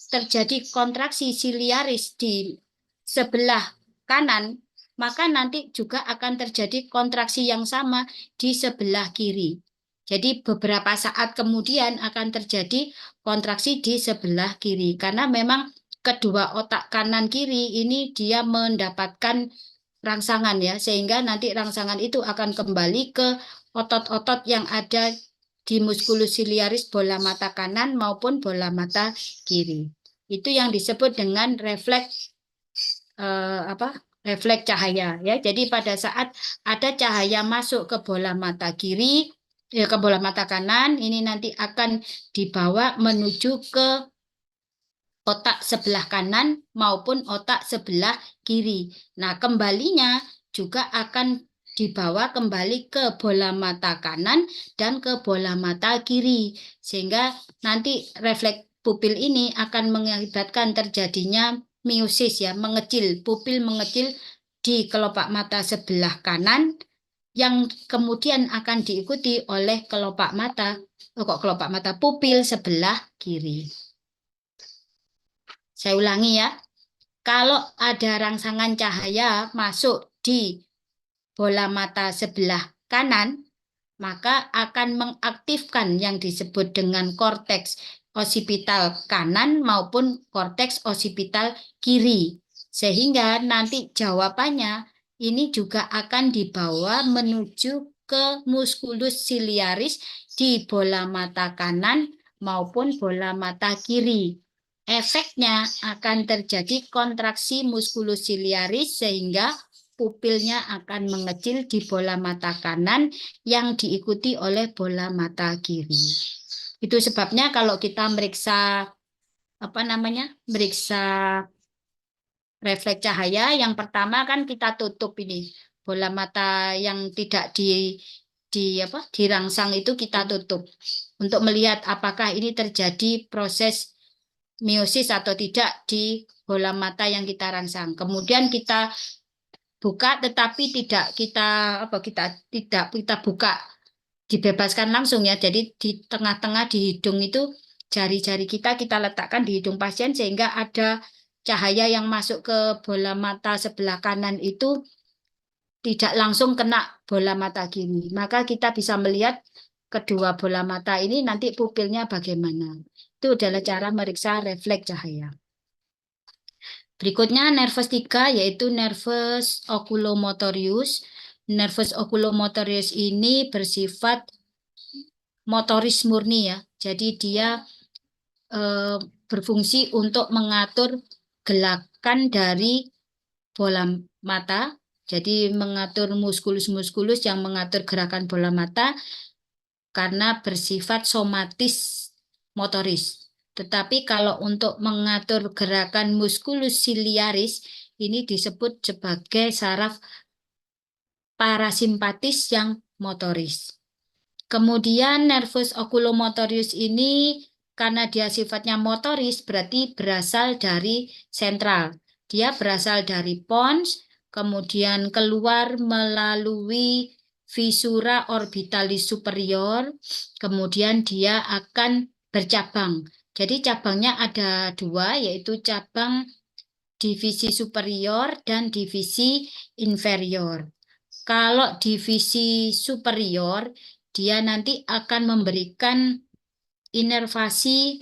terjadi kontraksi siliaris di sebelah kanan, maka nanti juga akan terjadi kontraksi yang sama di sebelah kiri. Jadi beberapa saat kemudian akan terjadi kontraksi di sebelah kiri karena memang kedua otak kanan kiri ini dia mendapatkan rangsangan ya, sehingga nanti rangsangan itu akan kembali ke otot-otot yang ada di musculus ciliaris bola mata kanan maupun bola mata kiri. Itu yang disebut dengan refleks apa? Refleks cahaya ya. Jadi pada saat ada cahaya masuk ke bola mata kiri, ke bola mata kanan, ini nanti akan dibawa menuju ke otak sebelah kanan maupun otak sebelah kiri. Nah, kembalinya juga akan dibawa kembali ke bola mata kanan dan ke bola mata kiri. Sehingga nanti refleks pupil ini akan mengakibatkan terjadinya miosis ya, mengecil, pupil mengecil di kelopak mata sebelah kanan yang kemudian akan diikuti oleh kelopak mata, kelopak mata pupil sebelah kiri. Saya ulangi ya. Kalau ada rangsangan cahaya masuk di bola mata sebelah kanan, maka akan mengaktifkan yang disebut dengan korteks osipital kanan maupun korteks osipital kiri. Sehingga nanti jawabannya ini juga akan dibawa menuju ke musculus ciliaris di bola mata kanan maupun bola mata kiri. Efeknya akan terjadi kontraksi musculus ciliaris sehingga pupilnya akan mengecil di bola mata kanan yang diikuti oleh bola mata kiri. Itu sebabnya kalau kita meriksa apa namanya? Meriksa refleks cahaya yang pertama kan kita tutup ini. Bola mata yang tidak dirangsang itu kita tutup untuk melihat apakah ini terjadi proses miosis atau tidak di bola mata yang kita rangsang. Kemudian kita buka tetapi tidak kita buka dibebaskan langsung ya. Jadi di tengah-tengah di hidung itu jari-jari kita letakkan di hidung pasien sehingga ada cahaya yang masuk ke bola mata sebelah kanan itu tidak langsung kena bola mata kiri. Maka kita bisa melihat kedua bola mata ini nanti pupilnya bagaimana. Itu adalah cara meriksa refleks cahaya. Berikutnya nervus 3 yaitu nervus oculomotorius. Nervus oculomotorius ini bersifat motoris murni ya. Jadi dia berfungsi untuk mengatur gerakan dari bola mata. Jadi mengatur muskulus-muskulus yang mengatur gerakan bola mata karena bersifat somatis motoris. Tetapi kalau untuk mengatur gerakan musculus ciliaris ini disebut sebagai saraf parasimpatis yang motoris. Kemudian nervus oculomotorius ini karena dia sifatnya motoris berarti berasal dari sentral. Dia berasal dari pons, kemudian keluar melalui visura orbitalis superior, kemudian dia akan bercabang. Jadi cabangnya ada dua, yaitu cabang divisi superior dan divisi inferior. Kalau divisi superior, dia nanti akan memberikan inervasi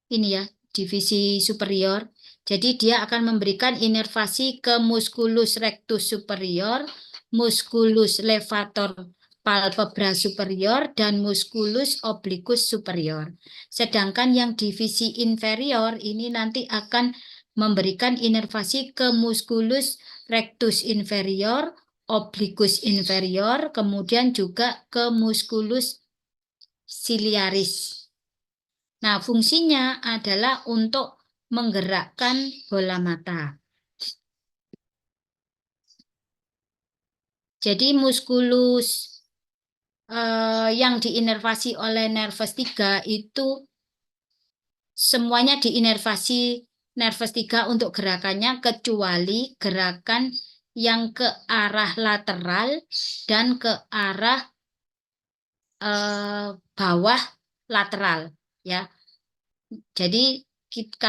ini ya, divisi superior. Jadi dia akan memberikan inervasi ke musculus rectus superior, musculus levator palpebra superior, dan musculus obliquus superior. Sedangkan yang divisi inferior ini nanti akan memberikan inervasi ke musculus rectus inferior, obliquus inferior, kemudian juga ke musculus ciliaris. Nah, fungsinya adalah untuk menggerakkan bola mata. Jadi muskulus yang diinervasi oleh nervus 3 itu semuanya diinervasi nervus 3 untuk gerakannya kecuali gerakan yang ke arah lateral dan ke arah bawah lateral ya. Jadi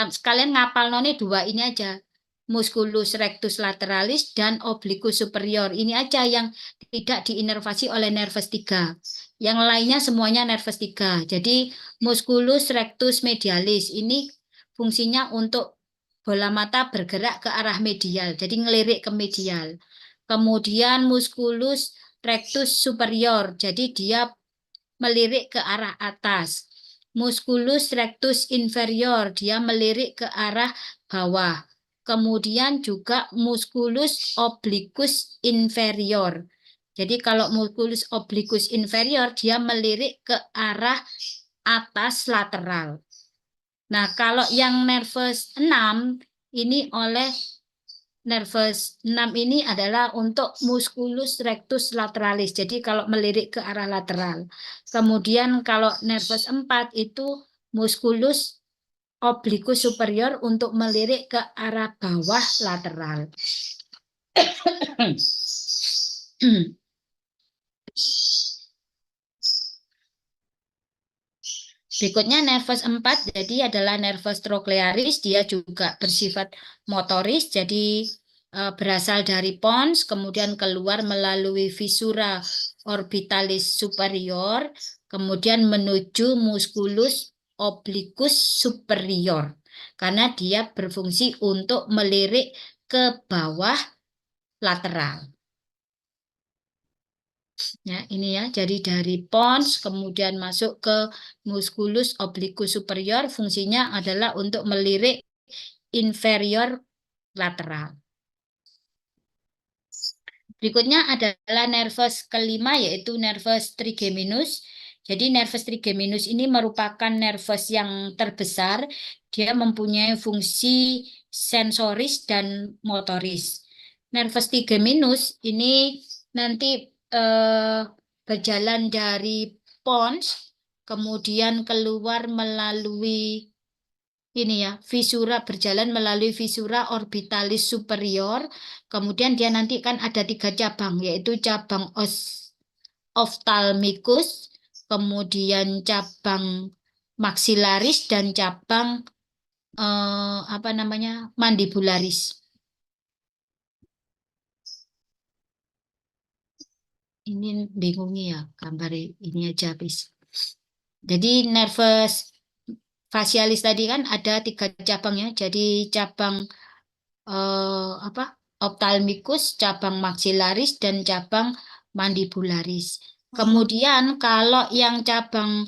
sekalian ngapal noni dua ini aja. Musculus rectus lateralis dan obliquus superior. Ini aja yang tidak diinervasi oleh nervus 3. Yang lainnya semuanya nervus 3. Jadi musculus rectus medialis ini fungsinya untuk bola mata bergerak ke arah medial. Jadi ngelirik ke medial. Kemudian musculus rectus superior. Jadi dia melirik ke arah atas. Musculus rectus inferior, dia melirik ke arah bawah. Kemudian juga musculus obliquus inferior. Jadi kalau musculus obliquus inferior, dia melirik ke arah atas lateral. Nah, kalau yang nervus 6, ini oleh nervus 6 ini adalah untuk musculus rectus lateralis. Jadi kalau melirik ke arah lateral. Kemudian kalau nervus 4 itu musculus obliquus superior untuk melirik ke arah bawah lateral. Berikutnya nervus 4 jadi adalah nervus trochlearis, dia juga bersifat motoris, jadi berasal dari pons, kemudian keluar melalui visura orbitalis superior, kemudian menuju musculus obliquus superior, karena dia berfungsi untuk melirik ke bawah lateral. Ya, ini ya, jadi dari pons kemudian masuk ke musculus obliquus superior, fungsinya adalah untuk melirik inferior lateral. Berikutnya adalah nervus kelima, yaitu nervus trigeminus. Jadi nervus trigeminus ini merupakan nervus yang terbesar. Dia mempunyai fungsi sensoris dan motoris. Nervus trigeminus ini nanti berjalan dari pons, kemudian keluar melalui ini ya, visura, berjalan melalui visura orbitalis superior, kemudian dia nanti kan ada 3 cabang, yaitu cabang ophthalmicus, kemudian cabang maxillaris dan cabang mandibularis. Ini bingungnya ya, gambar ini aja habis. Jadi nervus facialis tadi kan ada 3 cabang ya. Jadi cabang ophthalmicus, cabang maxillaris dan cabang mandibularis. Kemudian kalau yang cabang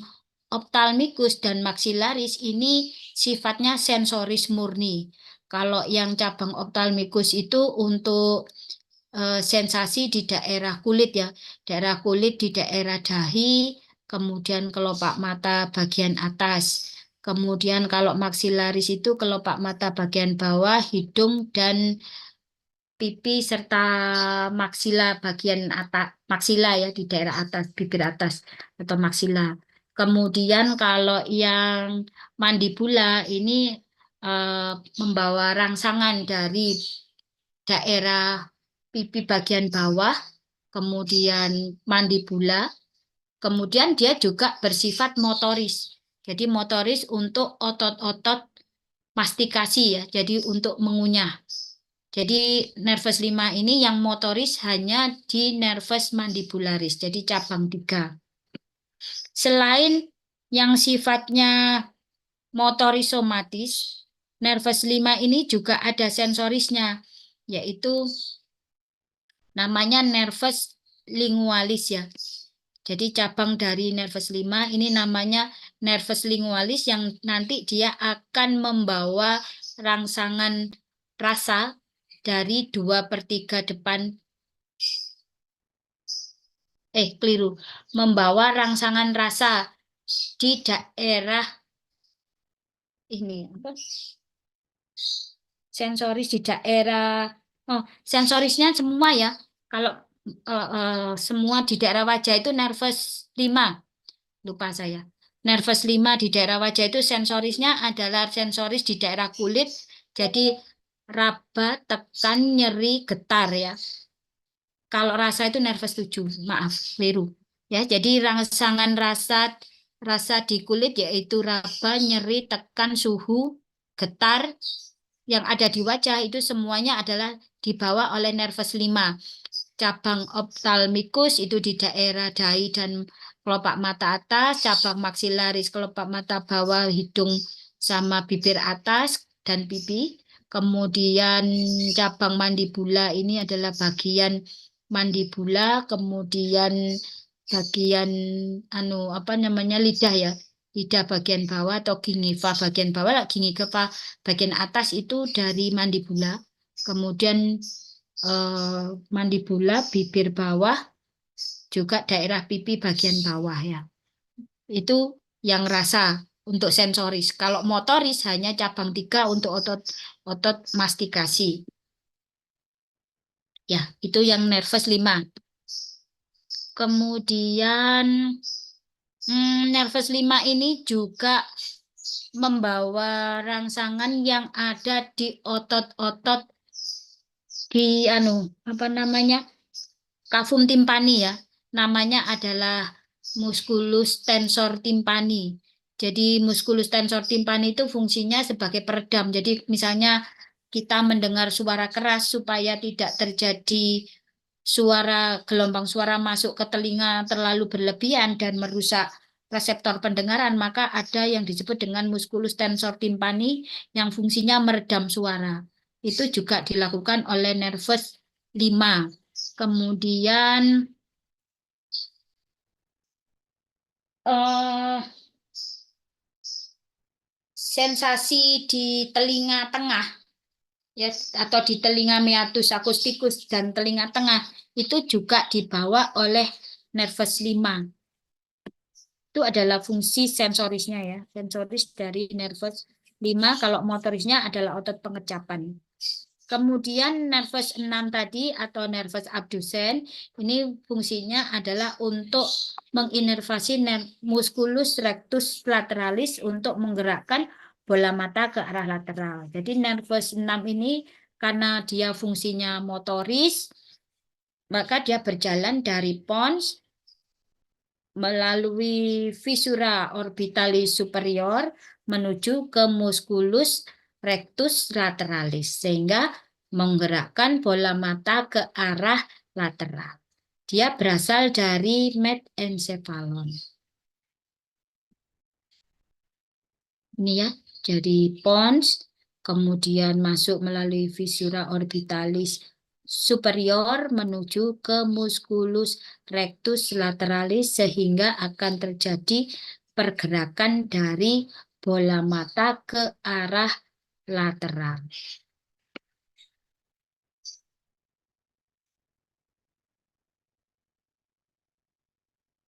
ophthalmicus dan maxillaris ini sifatnya sensoris murni. Kalau yang cabang ophthalmicus itu untuk sensasi di daerah kulit ya, daerah kulit di daerah dahi, kemudian kelopak mata bagian atas, Kemudian kalau maksilaris itu kelopak mata bagian bawah, hidung, dan pipi serta maksila bagian atas, maksila ya di daerah atas, bibir atas atau maksila. Kemudian kalau yang mandibula ini eh, membawa rangsangan dari daerah pipi bagian bawah, kemudian mandibula, kemudian dia juga bersifat motoris. Jadi motoris untuk otot-otot mastikasi ya, jadi untuk mengunyah. Jadi nervus 5 ini yang motoris hanya di nervus mandibularis, jadi cabang 3. Selain yang sifatnya motoris somatis, nervus 5 ini juga ada sensorisnya, yaitu namanya nervus lingualis ya. Jadi cabang dari nervus 5 ini namanya nervus lingualis yang nanti dia akan membawa rangsangan rasa dari 2/3 depan, keliru, membawa rangsangan rasa di daerah ini, apa? Sensoris di daerah, oh, sensorisnya semua ya. Kalau semua di daerah wajah itu nervus 5. Lupa saya. Nervus 5 di daerah wajah itu sensorisnya adalah sensoris di daerah kulit. Jadi raba, tekan, nyeri, getar ya. Kalau rasa itu nervus 7. Maaf, keliru. Ya, jadi rangsangan rasa di kulit yaitu raba, nyeri, tekan, suhu, getar yang ada di wajah itu semuanya adalah dibawa oleh nervus 5. Cabang ophthalmicus itu di daerah dahi dan kelopak mata atas, cabang maksilaris kelopak mata bawah, hidung sama bibir atas dan pipi. Kemudian cabang mandibula ini adalah bagian mandibula, kemudian bagian apa namanya lidah ya. Lidah bagian bawah atau gingiva bagian bawah, gingiva bagian atas itu dari mandibula. Kemudian mandibula, bibir bawah, juga daerah pipi bagian bawah ya. Itu yang rasa untuk sensoris. Kalau motoris hanya cabang 3 untuk otot mastikasi. Ya, itu yang nervus 5. Kemudian nervus 5 ini juga membawa rangsangan yang ada di otot-otot di apa namanya? Kafum timpani ya. Namanya adalah musculus tensor timpani. Jadi musculus tensor timpani itu fungsinya sebagai peredam. Jadi misalnya kita mendengar suara keras supaya tidak terjadi gelombang suara masuk ke telinga terlalu berlebihan dan merusak reseptor pendengaran, maka ada yang disebut dengan musculus tensor timpani yang fungsinya meredam suara. Itu juga dilakukan oleh nervus 5. Kemudian eh, sensasi di telinga tengah ya atau di telinga meatus akustikus dan telinga tengah itu juga dibawa oleh nervus 5. Itu adalah fungsi sensorisnya ya. Sensoris dari nervus 5 kalau motorisnya adalah otot pengecapan. Kemudian nervus 6 tadi atau nervus abdusen ini fungsinya adalah untuk menginervasi musculus rectus lateralis untuk menggerakkan bola mata ke arah lateral. Jadi nervus 6 ini karena dia fungsinya motoris, maka dia berjalan dari pons melalui visura orbitalis superior menuju ke musculus rectus lateralis sehingga menggerakkan bola mata ke arah lateral. Dia berasal dari mesencephalon. Ini ya, jadi pons kemudian masuk melalui visura orbitalis superior menuju ke musculus rectus lateralis sehingga akan terjadi pergerakan dari bola mata ke arah lateral.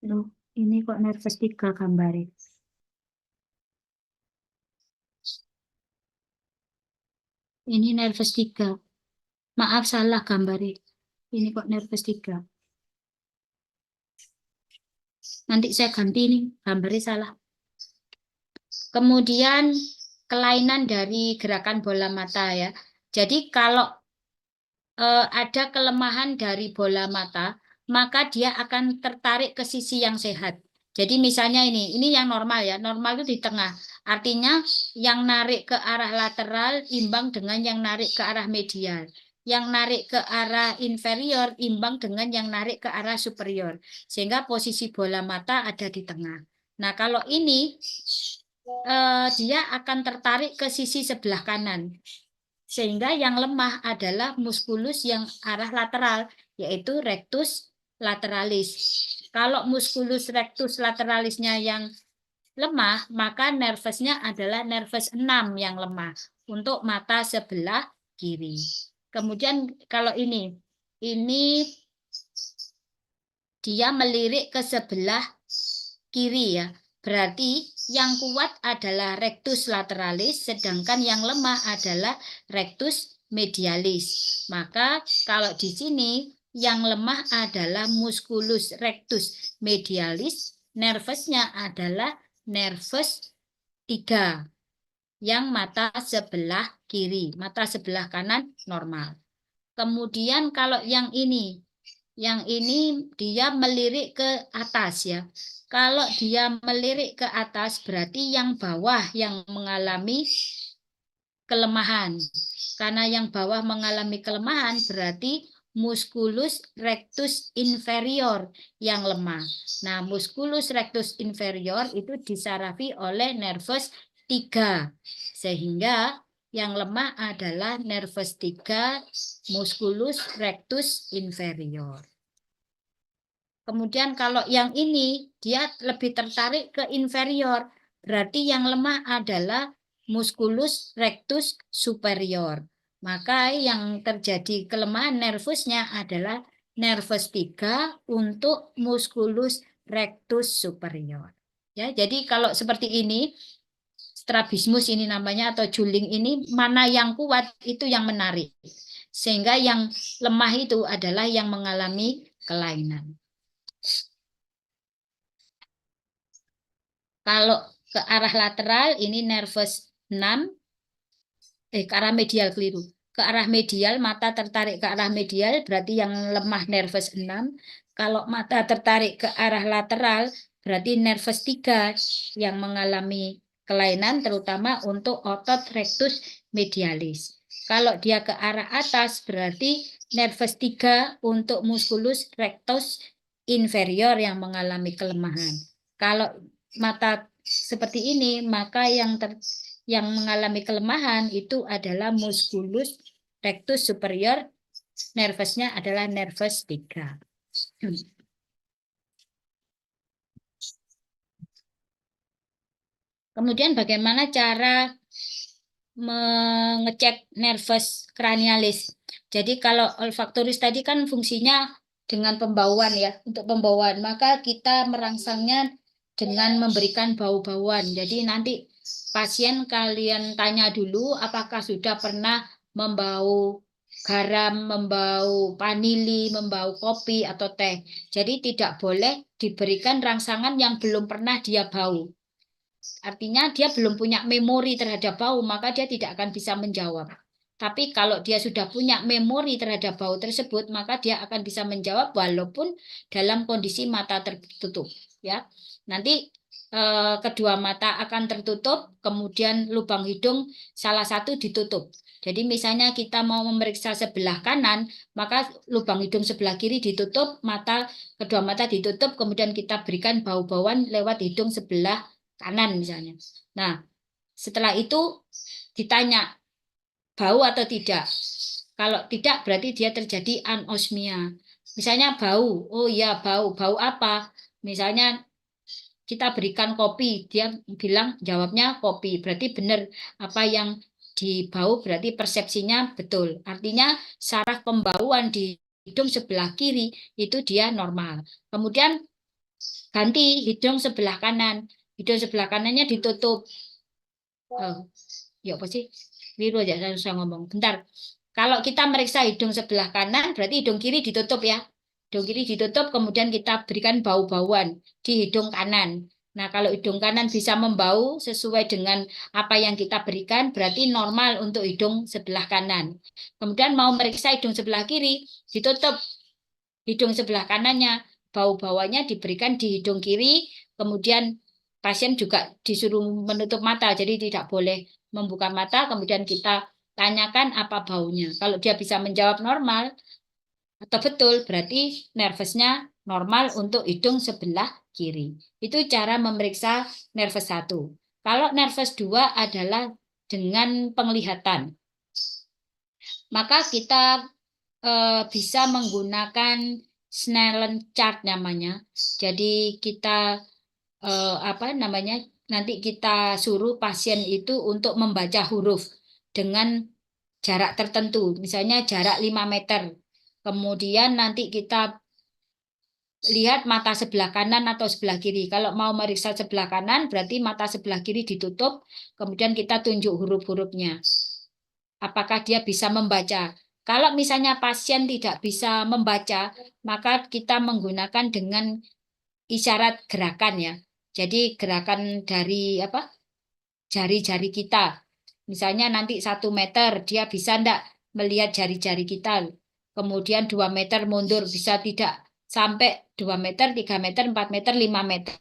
Loh, ini kok nervus 3 gambarnya. Ini nervous 3. Maaf, salah gambarnya. Ini kok nervous 3. Nanti saya ganti nih, gambarnya salah. Kemudian kelainan dari gerakan bola mata ya. Jadi kalau ada kelemahan dari bola mata, maka dia akan tertarik ke sisi yang sehat. Jadi misalnya ini yang normal ya, normal itu di tengah. Artinya yang narik ke arah lateral imbang dengan yang narik ke arah medial. Yang narik ke arah inferior imbang dengan yang narik ke arah superior. Sehingga posisi bola mata ada di tengah. Nah kalau ini dia akan tertarik ke sisi sebelah kanan. Sehingga yang lemah adalah muskulus yang arah lateral, yaitu rectus lateralis. Kalau muskulus rectus lateralisnya yang lemah, maka nervusnya adalah nervus 6 yang lemah untuk mata sebelah kiri. Kemudian kalau ini dia melirik ke sebelah kiri ya. Berarti yang kuat adalah rectus lateralis, sedangkan yang lemah adalah rectus medialis. Maka kalau di sini yang lemah adalah musculus rectus medialis, nervusnya adalah nervus 3 yang mata sebelah kiri, mata sebelah kanan normal. Kemudian kalau yang ini dia melirik ke atas ya. Kalau dia melirik ke atas berarti yang bawah yang mengalami kelemahan. Karena yang bawah mengalami kelemahan berarti musculus rectus inferior yang lemah. Nah, musculus rectus inferior itu disarafi oleh nervus 3. Sehingga yang lemah adalah nervus 3 musculus rectus inferior. Kemudian kalau yang ini dia lebih tertarik ke inferior. Berarti yang lemah adalah musculus rectus superior. Maka yang terjadi kelemahan nervusnya adalah nervus 3 untuk musculus rectus superior. Ya, jadi kalau seperti ini strabismus ini namanya atau juling ini mana yang kuat itu yang menarik. Sehingga yang lemah itu adalah yang mengalami kelainan. Kalau ke arah lateral ini nervus 6, ke arah medial keliru. Ke arah medial, mata tertarik ke arah medial, berarti yang lemah nervus 6. Kalau mata tertarik ke arah lateral, berarti nervus 3 yang mengalami kelainan, terutama untuk otot rectus medialis. Kalau dia ke arah atas, berarti nervus 3 untuk musculus rectus inferior yang mengalami kelemahan. Kalau mata seperti ini, maka yang mengalami kelemahan itu adalah musculus rectus superior, nervusnya adalah nervus 3. Kemudian bagaimana cara mengecek nervus cranialis? Jadi kalau olfaktoris tadi kan fungsinya dengan pembauan ya, untuk pembauan, maka kita merangsangnya dengan memberikan bau-bauan. Jadi nanti pasien kalian tanya dulu apakah sudah pernah membau garam, membau vanili, membau kopi atau teh. Jadi tidak boleh diberikan rangsangan yang belum pernah dia bau. Artinya dia belum punya memori terhadap bau, maka dia tidak akan bisa menjawab. Tapi kalau dia sudah punya memori terhadap bau tersebut, maka dia akan bisa menjawab walaupun dalam kondisi mata tertutup. Ya, nanti kedua mata akan tertutup, kemudian lubang hidung salah satu ditutup. Jadi misalnya kita mau memeriksa sebelah kanan, maka lubang hidung sebelah kiri ditutup, kedua mata ditutup, kemudian kita berikan bau-bauan lewat hidung sebelah kanan misalnya. Nah, setelah itu ditanya bau atau tidak. Kalau tidak berarti dia terjadi anosmia. Misalnya bau, oh iya bau, bau apa? Misalnya kita berikan kopi, dia bilang jawabnya kopi. Berarti benar apa yang dibau berarti persepsinya betul. Artinya saraf pembauan di hidung sebelah kiri itu dia normal. Kemudian ganti hidung sebelah kanan. Hidung sebelah kanannya ditutup. Ya apa sih? Keliru aja saya ngomong. Bentar. Kalau kita meriksa hidung sebelah kanan, berarti hidung kiri ditutup ya. Hidung kiri ditutup, kemudian kita berikan bau-bauan di hidung kanan. Nah, kalau hidung kanan bisa membau sesuai dengan apa yang kita berikan, berarti normal untuk hidung sebelah kanan. Kemudian mau meriksa hidung sebelah kiri, ditutup hidung sebelah kanannya. Bau-bauannya diberikan di hidung kiri, kemudian pasien juga disuruh menutup mata, jadi tidak boleh membuka mata, kemudian kita tanyakan apa baunya. Kalau dia bisa menjawab normal atau betul, berarti nervousnya normal untuk hidung sebelah kiri. Itu cara memeriksa nervous 1. Kalau nervous 2 adalah dengan penglihatan. Maka kita bisa menggunakan Snellen chart namanya. Jadi kita apa namanya? Nanti kita suruh pasien itu untuk membaca huruf dengan jarak tertentu, misalnya jarak 5 meter. Kemudian nanti kita lihat mata sebelah kanan atau sebelah kiri. Kalau mau meriksa sebelah kanan, berarti mata sebelah kiri ditutup, kemudian kita tunjuk huruf-hurufnya. Apakah dia bisa membaca? Kalau misalnya pasien tidak bisa membaca, maka kita menggunakan dengan isyarat gerakan ya. Jadi gerakan dari apa? Jari-jari kita. Misalnya nanti 1 meter, dia bisa enggak melihat jari-jari kita. Kemudian 2 meter mundur, bisa tidak sampai 2 meter, 3 meter, 4 meter, 5 meter.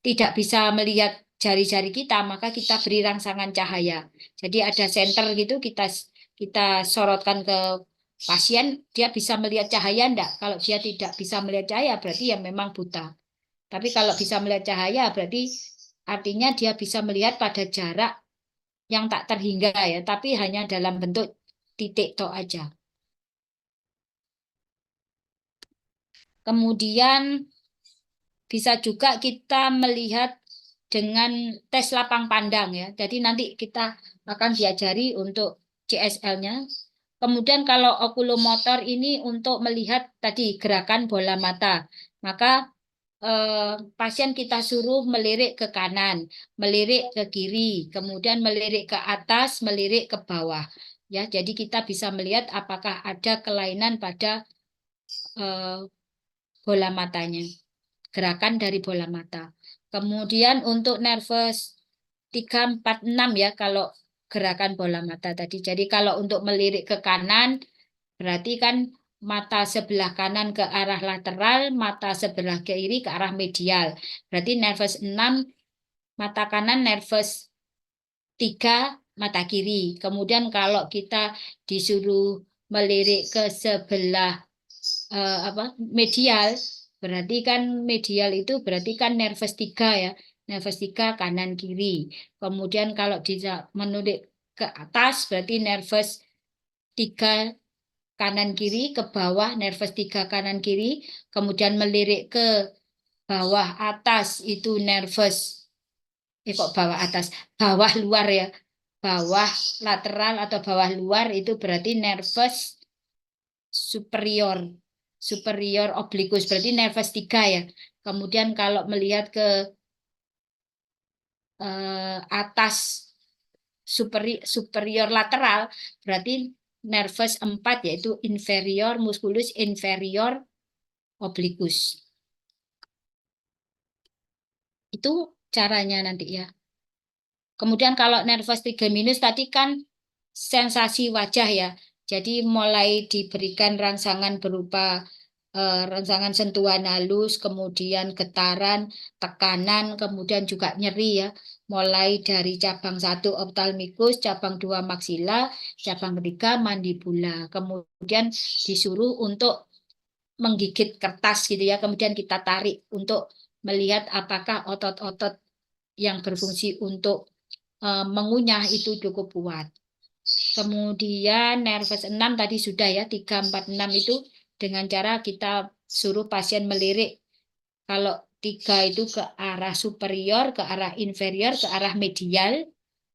Tidak bisa melihat jari-jari kita, maka kita beri rangsangan cahaya. Jadi ada senter gitu, kita sorotkan ke pasien, dia bisa melihat cahaya enggak? Kalau dia tidak bisa melihat cahaya, berarti ya memang buta. Tapi kalau bisa melihat cahaya, berarti artinya dia bisa melihat pada jarak yang tak terhingga ya, tapi hanya dalam bentuk titik tok aja. Kemudian bisa juga kita melihat dengan tes lapang pandang ya. Jadi nanti kita akan diajari untuk CSL-nya. Kemudian kalau okulomotor ini untuk melihat tadi gerakan bola mata. Maka pasien kita suruh melirik ke kanan, melirik ke kiri, kemudian melirik ke atas, melirik ke bawah. Ya, jadi kita bisa melihat apakah ada kelainan pada bola matanya, gerakan dari bola mata. Kemudian untuk nervous 3, 4, 6 ya kalau gerakan bola mata tadi. Jadi kalau untuk melirik ke kanan berarti kan mata sebelah kanan ke arah lateral, mata sebelah kiri ke arah medial. Berarti nervous 6 mata kanan, nervous 3 mata kiri. Kemudian kalau kita disuruh melirik ke sebelah apa medial, berarti kan medial itu berarti kan nervous 3 ya. Nervous 3 kanan kiri. Kemudian kalau bisa menulik ke atas berarti nervous 3 kanan kiri, ke bawah nervous 3 kanan kiri, kemudian melirik ke bawah atas itu nervous kok bawah atas, bawah luar ya. Bawah lateral atau bawah luar itu berarti nervous superior. Superior obliquus berarti nervous 3 ya. Kemudian kalau melihat ke atas superior lateral berarti nervous 4 yaitu inferior musculus inferior obliquus. Itu caranya nanti ya. Kemudian kalau nervous 3 minus tadi kan sensasi wajah ya. Jadi mulai diberikan rangsangan berupa rangsangan sentuhan halus, kemudian getaran, tekanan, kemudian juga nyeri ya. Mulai dari cabang 1 ophthalmicus, cabang 2 maxilla, cabang 3 mandibula. Kemudian disuruh untuk menggigit kertas gitu ya. Kemudian kita tarik untuk melihat apakah otot-otot yang berfungsi untuk mengunyah itu cukup kuat. Kemudian nervous 6 tadi sudah ya, 3, 4, 6 itu dengan cara kita suruh pasien melirik. Kalau 3 itu ke arah superior, ke arah inferior, ke arah medial,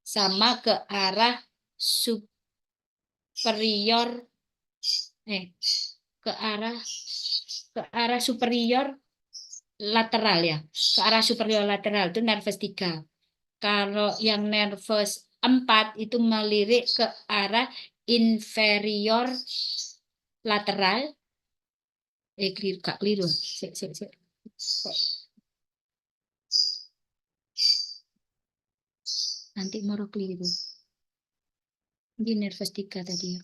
sama ke arah superior, ke arah superior lateral ya, ke arah superior lateral itu nervous 3. Kalau yang nervus 4 itu melirik ke arah inferior lateral. Keliru, Kak, keliru. Sik. Nanti mau keliru. Ini nervus 3 tadi ya.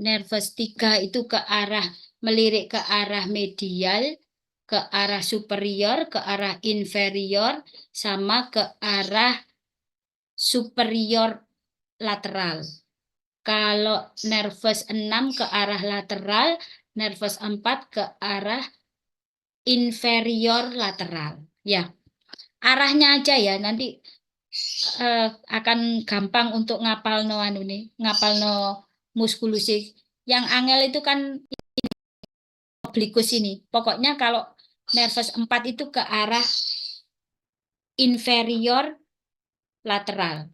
Nervus 3 itu ke arah melirik ke arah medial, ke arah superior, ke arah inferior, sama ke arah superior lateral. Kalau nervus 6 ke arah lateral, nervus 4 ke arah inferior lateral. Ya, arahnya aja ya, nanti akan gampang untuk ngapal no anu nih, ngapal no muskulusi. Yang angel itu kan oblikus ini. Pokoknya kalau nervus 4 itu ke arah inferior lateral.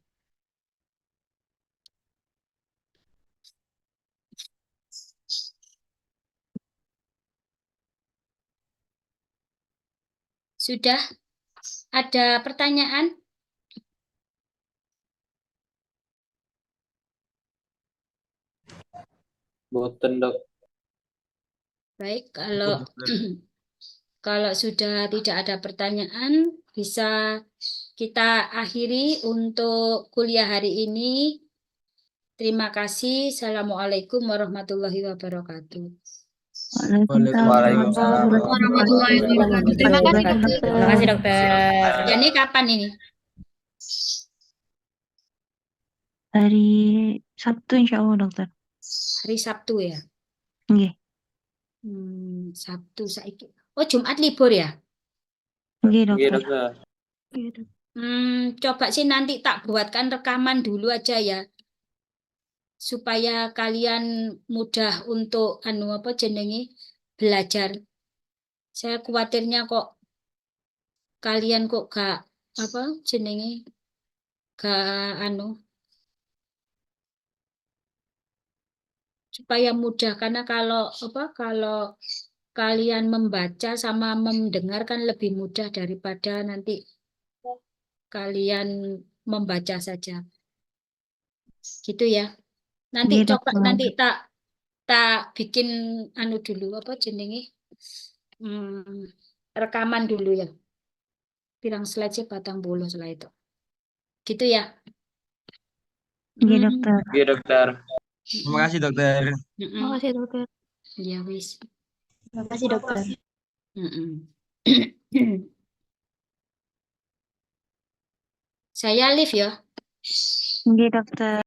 Sudah ada pertanyaan? Boten, Dok. Baik, kalau sudah tidak ada pertanyaan, bisa kita akhiri untuk kuliah hari ini. Terima kasih. Assalamualaikum warahmatullahi wabarakatuh. Waalaikumsalam warahmatullahi wabarakatuh. Terima kasih, dokter. Terima kasih, dokter. Ini kapan ini? Hari Sabtu insya Allah, dokter. Hari Sabtu ya? Nggih. Sabtu saiki. Oh, Jumat libur ya? Nggih, Iya, dokter. Dokter. Coba sih nanti tak buatkan rekaman dulu aja ya. Supaya kalian mudah untuk apa jenenge belajar. Saya khawatirnya kok kalian kok gak apa jenenge gak supaya mudah, karena kalau kalian membaca sama mendengarkan lebih mudah daripada nanti kalian membaca saja. Gitu ya. Nanti Nggih, coba dokter. nanti tak bikin dulu apa jenenge rekaman dulu ya. Pirang slide sih 40 slide itu. Gitu ya. Nggih, dokter. Iya, Dokter. Terima kasih, Dokter. Terima kasih, dokter. Ya wis. Terima kasih, dokter. Saya live ya. Nggih, dokter.